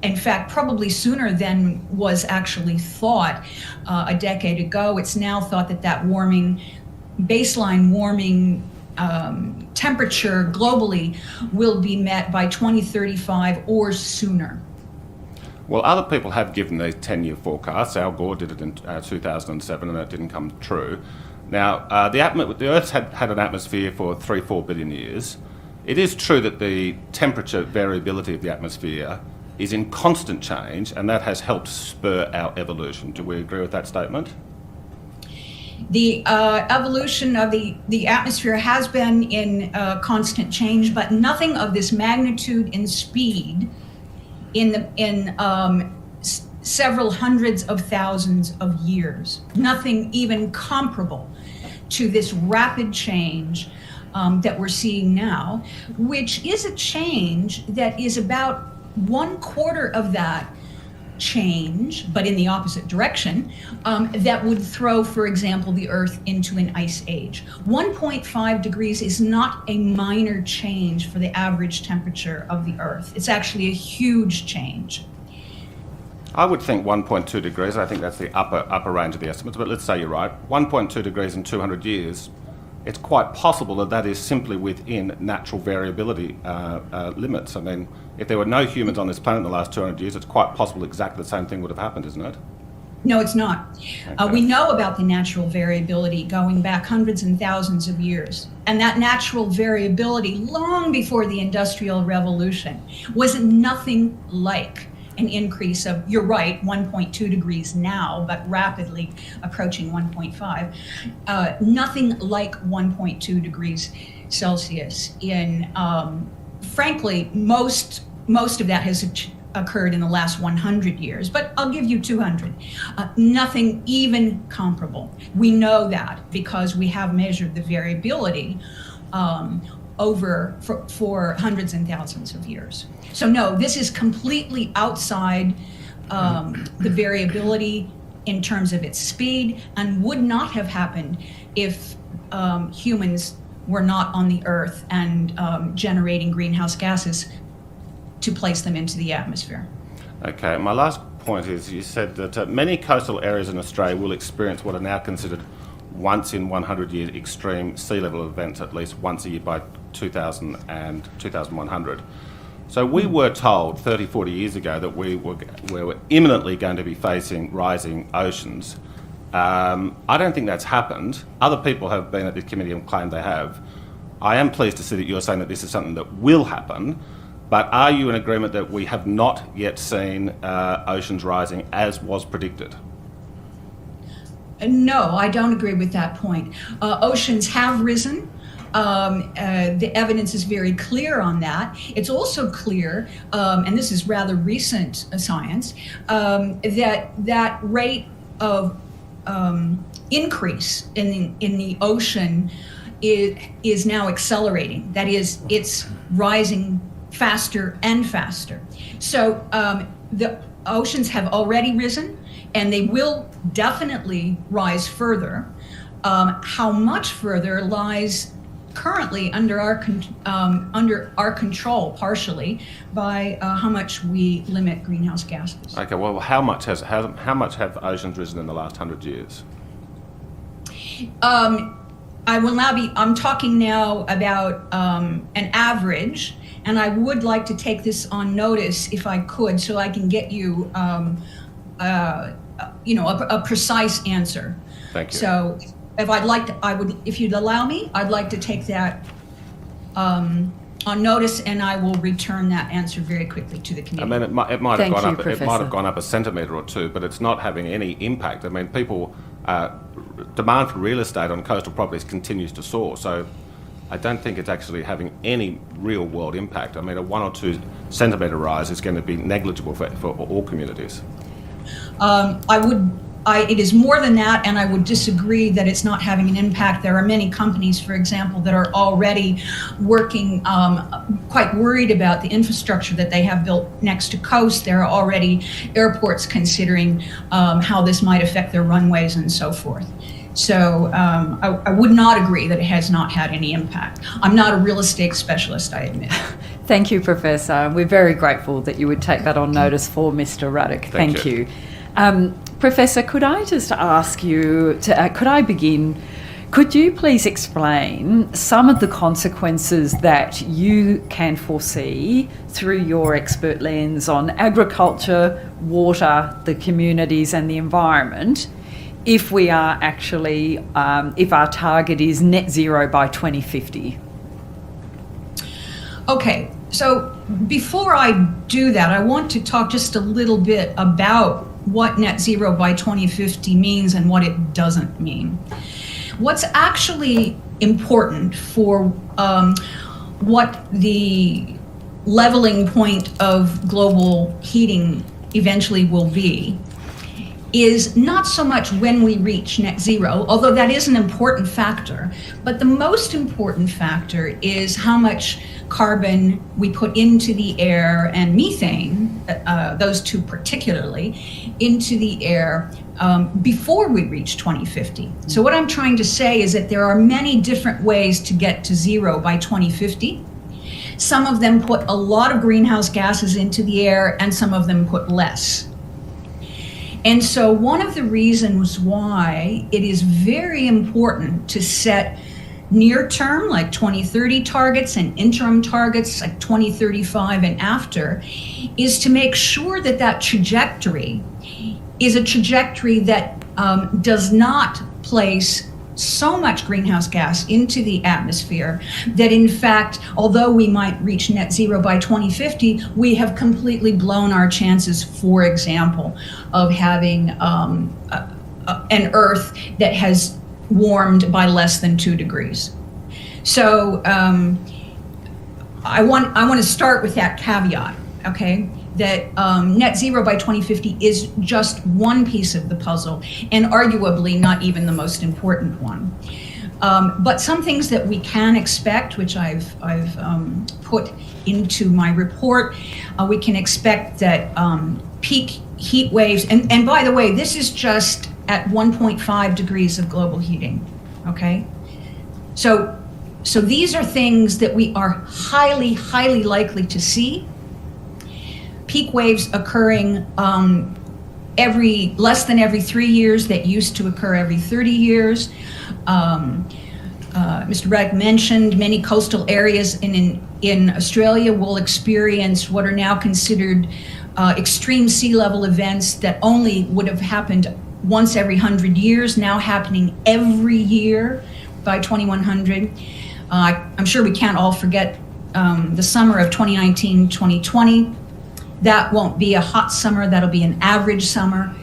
in fact, probably sooner than was actually thought a decade ago. It's now thought that warming, baseline warming temperature globally will be met by 2035 or sooner. Well, other people have given these 10-year forecasts. Al Gore did it in 2007 and it didn't come true. Now, the Earth's had an atmosphere for 3-4 billion years. It is true that the temperature variability of the atmosphere is in constant change, and that has helped spur our evolution. Do we agree with that statement? The evolution of the atmosphere has been in constant change, but nothing of this magnitude and speed in several hundreds of thousands of years. Nothing even comparable to this rapid change that we're seeing now, which is a change that is about 1/4 of that change, but in the opposite direction, that would throw, for example, the Earth into an ice age. 1.5 degrees is not a minor change for the average temperature of the Earth. It's actually a huge change. I would think 1.2 degrees, I think that's the upper range of the estimates, but let's say you're right. 1.2 degrees in 200 years, it's quite possible that that is simply within natural variability limits. I mean, if there were no humans on this planet in the last 200 years, it's quite possible exactly the same thing would have happened, isn't it? No, it's not. Okay. We know about the natural variability going back hundreds and thousands of years. And that natural variability, long before the Industrial Revolution, was nothing like an increase of, you're right, 1.2 degrees now, but rapidly approaching 1.5. Nothing like 1.2 degrees Celsius in, frankly, most of that has occurred in the last 100 years, but I'll give you 200. Nothing even comparable. We know that because we have measured the variability for hundreds and thousands of years. So no, this is completely outside the variability in terms of its speed, and would not have happened if humans were not on the Earth and generating greenhouse gases to place them into the atmosphere. Okay, my last point is you said that many coastal areas in Australia will experience what are now considered once in 100 year extreme sea level events, at least once a year by 2000 and 2100. So we were told 30, 40 years ago that we were imminently going to be facing rising oceans. I don't think that's happened. Other people have been at this committee and claimed they have. I am pleased to see that you're saying that this is something that will happen, but are you in agreement that we have not yet seen oceans rising as was predicted? No, I don't agree with that point. Oceans have risen. The evidence is very clear on that. It's also clear, and this is rather recent science, that rate of increase in the ocean is now accelerating. That is, it's rising faster and faster. So the oceans have already risen, and they will definitely rise further. How much further lies currently under our control, partially by how much we limit greenhouse gases. Okay, well, how much have oceans risen in the last 100 years? I'm talking now about an average, and I would like to take this on notice if I could, so I can get you, a precise answer. Thank you. So, if you'd allow me, I'd like to take that on notice, and I will return that answer very quickly to the committee. I mean, it might have gone up. It might have gone up a centimetre or two, but it's not having any impact. I mean, people demand for real estate on coastal properties continues to soar. So, I don't think it's actually having any real world impact. I mean, a 1 or 2 centimetre rise is going to be negligible for all communities. It is more than that, and I would disagree that it's not having an impact. There are many companies, for example, that are already working, quite worried about the infrastructure that they have built next to coast. There are already airports considering how this might affect their runways and so forth. So I would not agree that it has not had any impact. I'm not a real estate specialist, I admit. Thank you, Professor. We're very grateful that you would take that on notice for Mr. Ruddock. Thank you. Professor, could I just ask you, could you please explain some of the consequences that you can foresee through your expert lens on agriculture, water, the communities and the environment if we are actually, if our target is net zero by 2050? Okay, so before I do that, I want to talk just a little bit about what net zero by 2050 means and what it doesn't mean. What's actually important for what the leveling point of global heating eventually will be is not so much when we reach net zero, although that is an important factor, but the most important factor is how much carbon we put into the air and methane, those two particularly, into the air before we reach 2050. So what I'm trying to say is that there are many different ways to get to zero by 2050. Some of them put a lot of greenhouse gases into the air and some of them put less. And so one of the reasons why it is very important to set near-term, like 2030 targets, and interim targets, like 2035 and after, is to make sure that that trajectory is a trajectory that does not place so much greenhouse gas into the atmosphere that, in fact, although we might reach net zero by 2050, we have completely blown our chances, for example, of having an Earth that has warmed by less than 2 degrees. So I want to start with that caveat, okay? That net zero by 2050 is just one piece of the puzzle, and arguably not even the most important one. But some things that we can expect, which I've put into my report, we can expect that peak heat waves, and by the way, this is just at 1.5 degrees of global heating, okay? So these are things that we are highly, highly likely to see. Peak waves occurring less than every 3 years that used to occur every 30 years. Mr. Ruddock mentioned many coastal areas in Australia will experience what are now considered extreme sea level events that only would have happened once every 100 years, now happening every year by 2100. I'm sure we can't all forget the summer of 2019-2020. That won't be a hot summer, that'll be an average summer.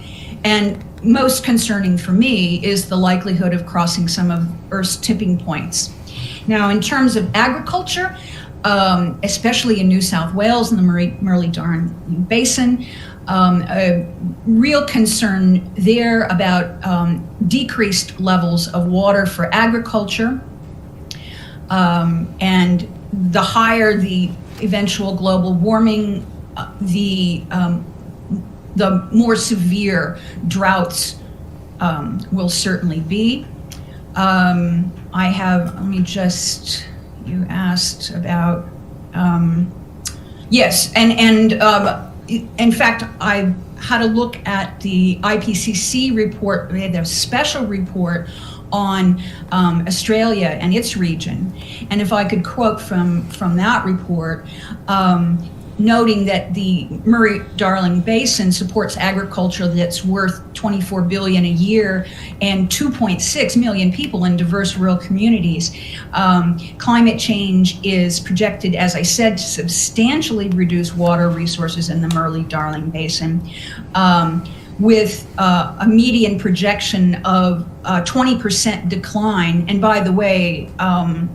And most concerning for me is the likelihood of crossing some of Earth's tipping points. Now, in terms of agriculture, especially in New South Wales and the Murray-Darling Basin, a real concern there about decreased levels of water for agriculture, and the higher the eventual global warming, the more severe droughts will certainly be. You asked about, yes, and in fact, I had a look at the IPCC report. We had a special report on Australia and its region. And if I could quote from that report, noting that the Murray-Darling Basin supports agriculture that's worth $24 billion a year and 2.6 million people in diverse rural communities. Climate change is projected, as I said, to substantially reduce water resources in the Murray-Darling Basin, with a median projection of 20% decline. And by the way,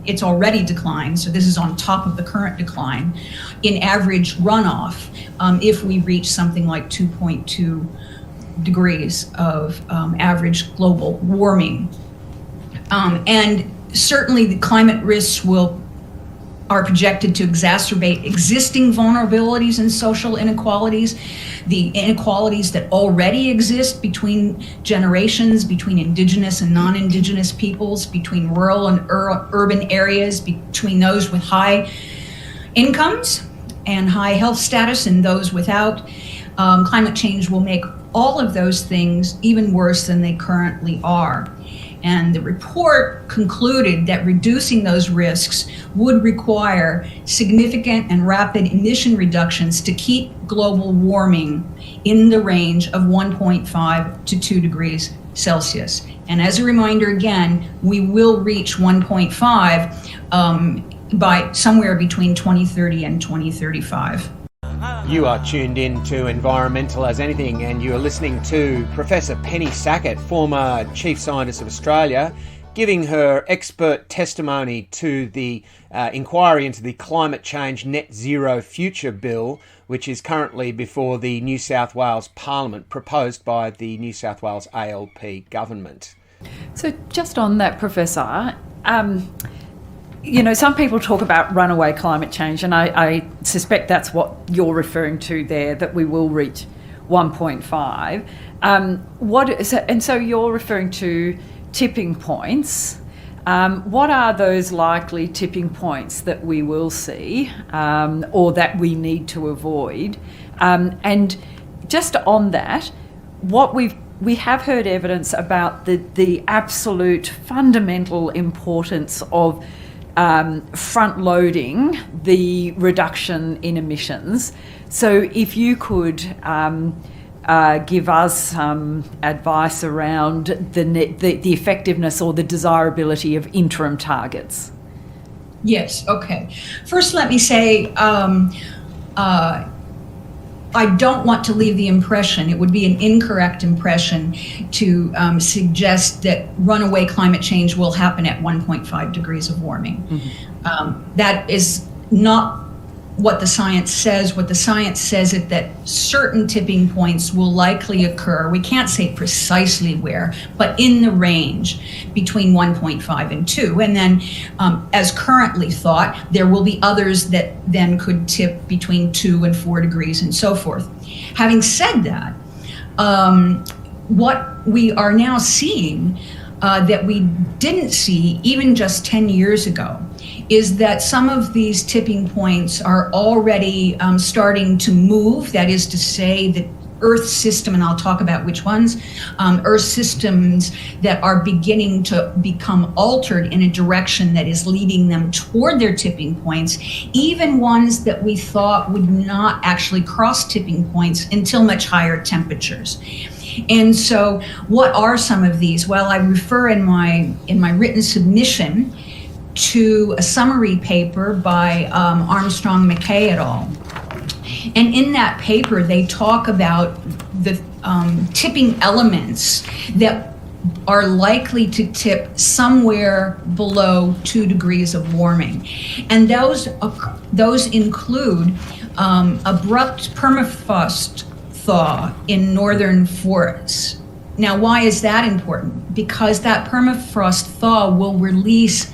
it's already declined, so this is on top of the current decline in average runoff if we reach something like 2.2 degrees of average global warming. And certainly the climate risks are projected to exacerbate existing vulnerabilities and social inequalities, the inequalities that already exist between generations, between Indigenous and non-Indigenous peoples, between rural and urban areas, between those with high incomes and high health status and those without. Climate change will make all of those things even worse than they currently are. And the report concluded that reducing those risks would require significant and rapid emission reductions to keep global warming in the range of 1.5 to 2 degrees Celsius. And as a reminder, again, we will reach 1.5 by somewhere between 2030 and 2035. You are tuned in to Environmental as Anything, and you are listening to Professor Penny Sackett, former Chief Scientist of Australia, giving her expert testimony to the inquiry into the Climate Change Net Zero Future Bill, which is currently before the New South Wales Parliament, proposed by the New South Wales ALP government. So just on that, Professor, some people talk about runaway climate change, and I suspect that's what you're referring to there, that we will reach 1.5. So you're referring to tipping points. What are those likely tipping points that we will see or that we need to avoid? And just on that, we have heard evidence about the absolute fundamental importance of front-loading the reduction in emissions. So if you could give us some advice around the effectiveness or the desirability of interim targets? Yes, okay. First, let me say, I don't want to leave the impression, it would be an incorrect impression to suggest that runaway climate change will happen at 1.5 degrees of warming. Mm-hmm. That is not what the science says. What the science says is that certain tipping points will likely occur. We can't say precisely where, but in the range between 1.5 and 2. And then, as currently thought, there will be others that then could tip between 2 and 4 degrees and so forth. Having said that, what we are now seeing that we didn't see even just 10 years ago is that some of these tipping points are already starting to move. That is to say, the Earth system, and I'll talk about which ones, Earth systems that are beginning to become altered in a direction that is leading them toward their tipping points, even ones that we thought would not actually cross tipping points until much higher temperatures. And so what are some of these? Well, I refer in my written submission to a summary paper by Armstrong McKay et al. And in that paper, they talk about the tipping elements that are likely to tip somewhere below 2 degrees of warming. And those include abrupt permafrost thaw in northern forests. Now, why is that important? Because that permafrost thaw will release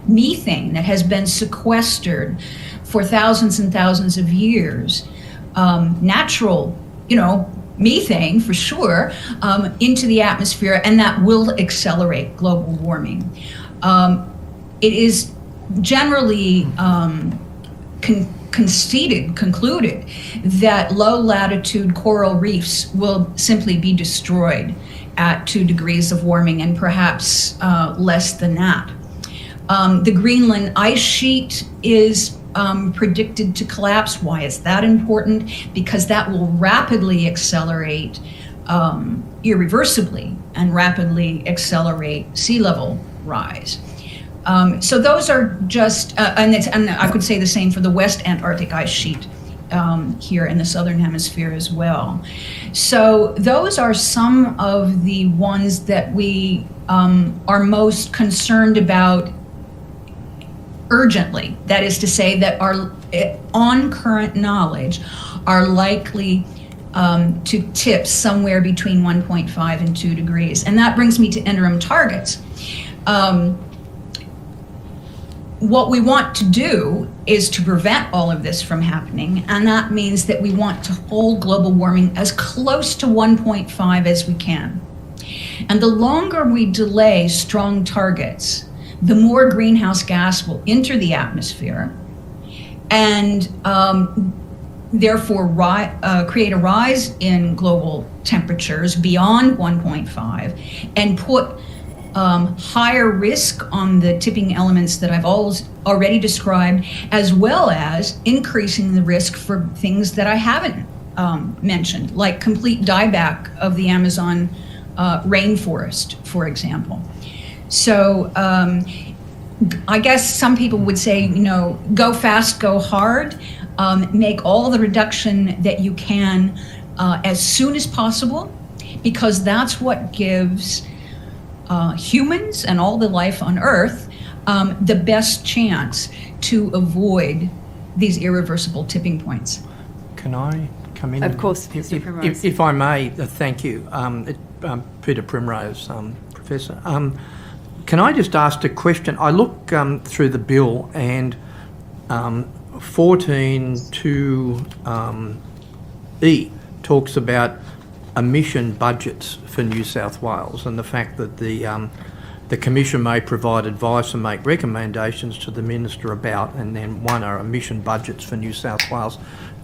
methane that has been sequestered for thousands and thousands of years, natural, methane for sure, into the atmosphere, and that will accelerate global warming. It is generally concluded that low latitude coral reefs will simply be destroyed at 2 degrees of warming, and perhaps less than that. The Greenland ice sheet is predicted to collapse. Why is that important? Because that will rapidly accelerate, irreversibly, and rapidly accelerate sea level rise. So those are just, and I could say the same for the West Antarctic ice sheet here in the Southern Hemisphere as well. So those are some of the ones that we are most concerned about urgently. That is to say that our on current knowledge are likely to tip somewhere between 1.5 and 2 degrees. And that brings me to interim targets. What we want to do is to prevent all of this from happening, and that means that we want to hold global warming as close to 1.5 as we can. And the longer we delay strong targets, the more greenhouse gas will enter the atmosphere and therefore create a rise in global temperatures beyond 1.5 and put higher risk on the tipping elements that I've already described, as well as increasing the risk for things that I haven't mentioned, like complete dieback of the Amazon rainforest, for example. So I guess some people would say, go fast, go hard, make all the reduction that you can as soon as possible, because that's what gives humans and all the life on Earth the best chance to avoid these irreversible tipping points. Can I come in? Of course, Mr. Primrose. If I may, thank you. Peter Primrose, Professor. Can I just ask a question? I look through the bill, and 14.2E talks about emission budgets for New South Wales, and the fact that the Commission may provide advice and make recommendations to the Minister about, and then one are emission budgets for New South Wales.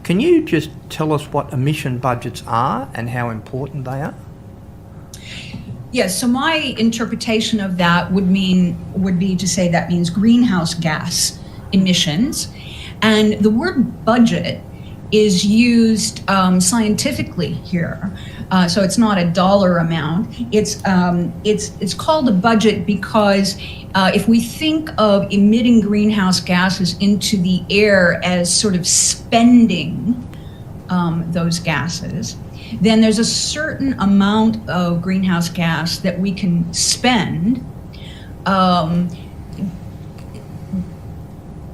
Can you just tell us what emission budgets are and how important they are? Yes, so my interpretation of that would be to say that means greenhouse gas emissions. And the word budget is used scientifically here So it's not a dollar amount. It's called a budget because if we think of emitting greenhouse gases into the air as sort of spending those gases, then there's a certain amount of greenhouse gas that we can spend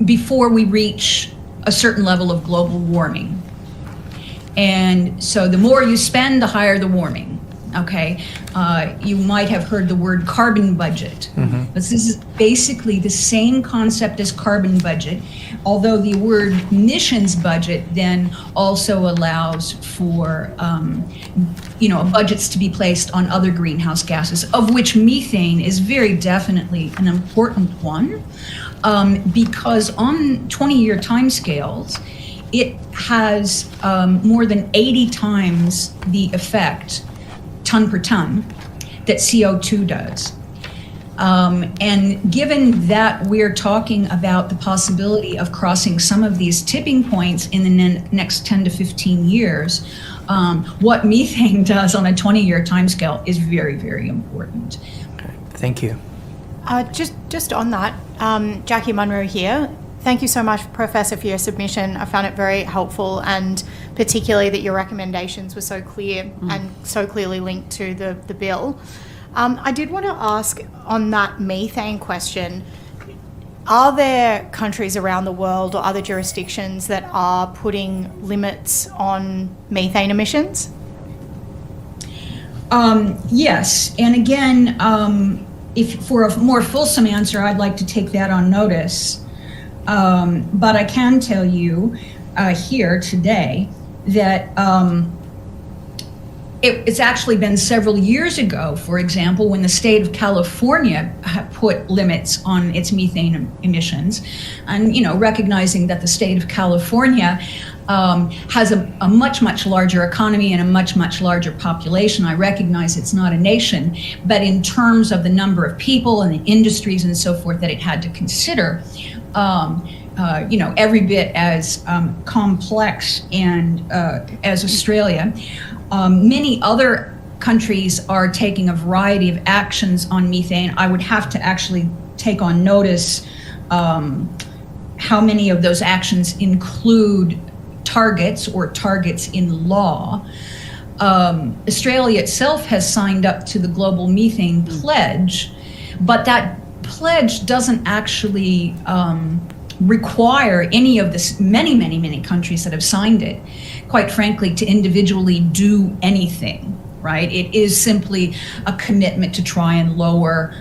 before we reach a certain level of global warming. And so the more you spend, the higher the warming. Okay, you might have heard the word carbon budget. But this is basically the same concept as carbon budget, although the word emissions budget then also allows for budgets to be placed on other greenhouse gases, of which methane is very definitely an important one, because on 20-year timescales, it has more than 80 times the effect, ton per ton, that CO2 does. And given that we're talking about the possibility of crossing some of these tipping points in the next 10 to 15 years, what methane does on a 20-year timescale is very, very important. Okay, thank you. Just on that, Jackie Munro here. Thank you so much, Professor, for your submission. I found it very helpful, and particularly that your recommendations were so clear and so clearly linked to the bill. I did want to ask on that methane question, are there countries around the world or other jurisdictions that are putting limits on methane emissions? Yes, and again, if for a more fulsome answer, I'd like to take that on notice. But I can tell you here today that it's actually been several years ago, for example, when the state of California put limits on its methane emissions, and recognizing that the state of California has a much, much larger economy and a much, much larger population. I recognize it's not a nation, but in terms of the number of people and the industries and so forth that it had to consider, every bit as complex and as Australia. Many other countries are taking a variety of actions on methane. I would have to actually take on notice how many of those actions include targets or targets in law. Australia itself has signed up to the Global Methane Pledge, but that pledge doesn't actually require any of the many countries that have signed it, quite frankly, to individually do anything, right? It is simply a commitment to try and lower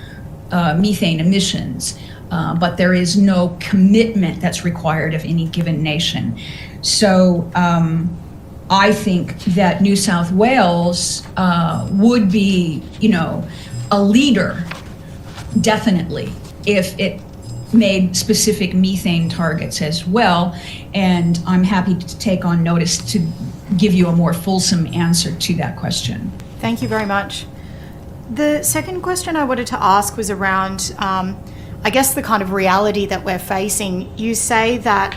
methane emissions, but there is no commitment that's required of any given nation. So I think that New South Wales would be, a leader, definitely, if it made specific methane targets as well. And I'm happy to take on notice to give you a more fulsome answer to that question. Thank you very much. The second question I wanted to ask was around, I guess, the kind of reality that we're facing. You say that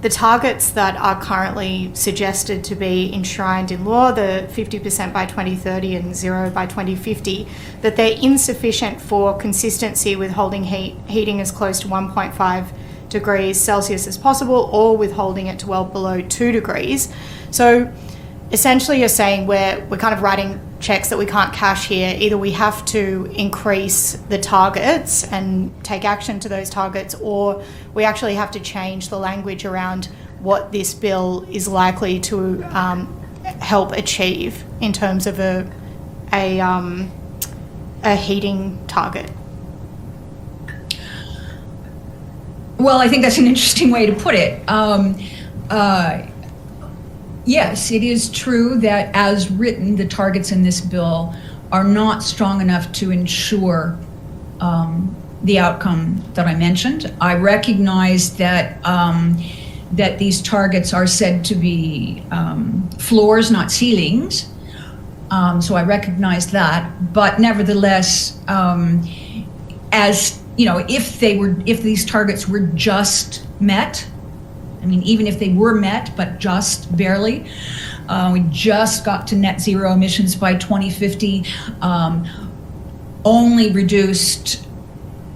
the targets that are currently suggested to be enshrined in law, the 50% by 2030 and 0 by 2050, that they're insufficient for consistency with holding heating as close to 1.5 degrees Celsius as possible, or with holding it to well below 2 degrees. So essentially you're saying we're kind of writing checks that we can't cash here. Either we have to increase the targets and take action to those targets, or we actually have to change the language around what this bill is likely to help achieve in terms of a heating target. Well, I think that's an interesting way to put it. Yes, it is true that as written, the targets in this bill are not strong enough to ensure the outcome that I mentioned. I recognize that that these targets are said to be floors, not ceilings. So I recognize that, but nevertheless, as if these targets were just met, I mean, even if they were met, but just barely, We just got to net zero emissions by 2050, only reduced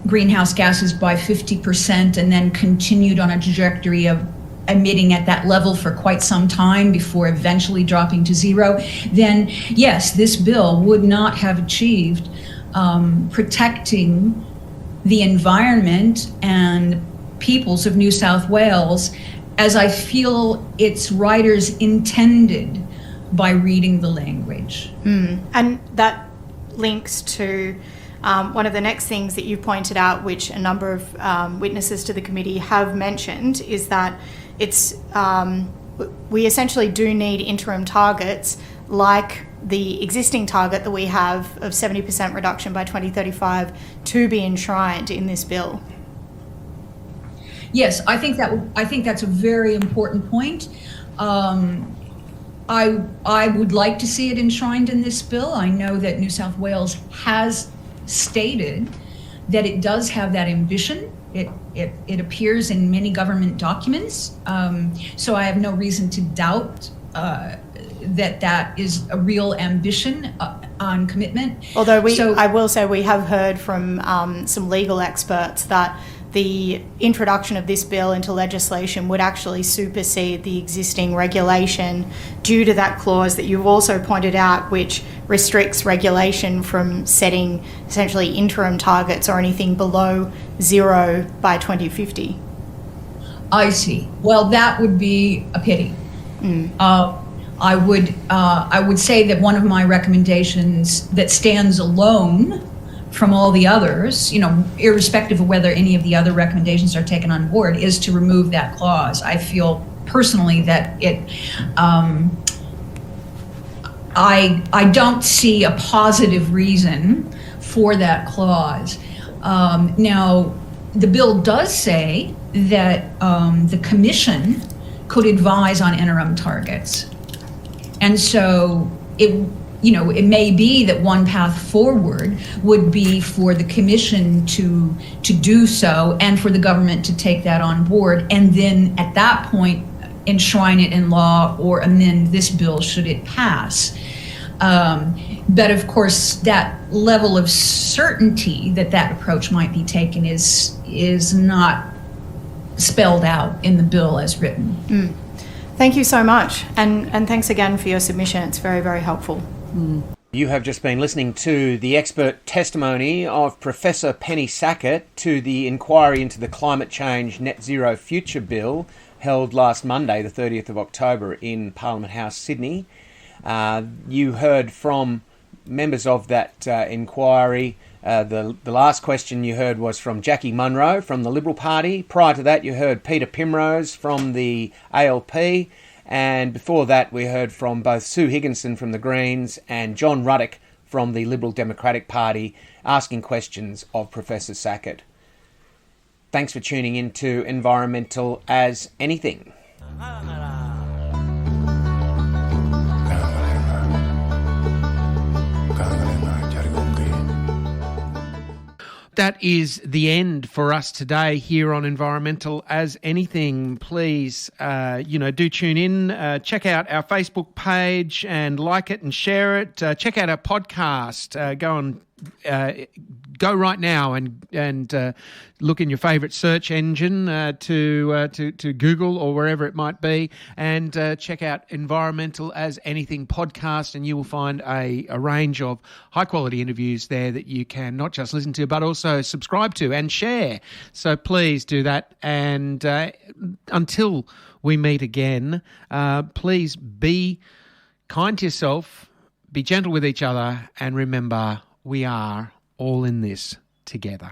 greenhouse gases by 50%, and then continued on a trajectory of emitting at that level for quite some time before eventually dropping to zero, then yes, this bill would not have achieved protecting the environment and peoples of New South Wales as I feel its writers intended by reading the language. And that links to one of the next things that you pointed out, which a number of witnesses to the committee have mentioned, is that it's we essentially do need interim targets like the existing target that we have of 70% reduction by 2035 to be enshrined in this bill. Yes, I think that's a very important point. I would like to see it enshrined in this bill. I know that New South Wales has stated that it does have that ambition. It appears in many government documents. So I have no reason to doubt that is a real ambition on commitment. Although I will say we have heard from some legal experts that the introduction of this bill into legislation would actually supersede the existing regulation due to that clause that you've also pointed out, which restricts regulation from setting essentially interim targets or anything below zero by 2050. I see. Well, that would be a pity. I would say that one of my recommendations that stands alone from all the others, irrespective of whether any of the other recommendations are taken on board, is to remove that clause. I feel personally that I don't see a positive reason for that clause. Now, the bill does say that the Commission could advise on interim targets. And so it may be that one path forward would be for the Commission to do so and for the government to take that on board, and then at that point enshrine it in law or amend this bill should it pass. But of course, that level of certainty that approach might be taken is not spelled out in the bill as written. Thank you so much, and thanks again for your submission. It's very, very helpful. You have just been listening to the expert testimony of Professor Penny Sackett to the inquiry into the Climate Change Net Zero Future Bill held last Monday, the 30th of October in Parliament House, Sydney. You heard from members of that inquiry. The last question you heard was from Jackie Munro from the Liberal Party. Prior to that, you heard Peter Primrose from the ALP. And before that, we heard from both Sue Higginson from the Greens and John Ruddock from the Liberal Democratic Party, asking questions of Professor Sackett. Thanks for tuning in to Environmental as Anything. That is the end for us today here on Environmental as Anything. Please, do tune in. Check out our Facebook page and like it and share it. Check out our podcast. Go right now and look in your favourite search engine to Google or wherever it might be, and check out Environmental as Anything podcast, and you will find a range of high quality interviews there that you can not just listen to but also subscribe to and share. So please do that, and until we meet again, please be kind to yourself, be gentle with each other, and remember, we are all in this together.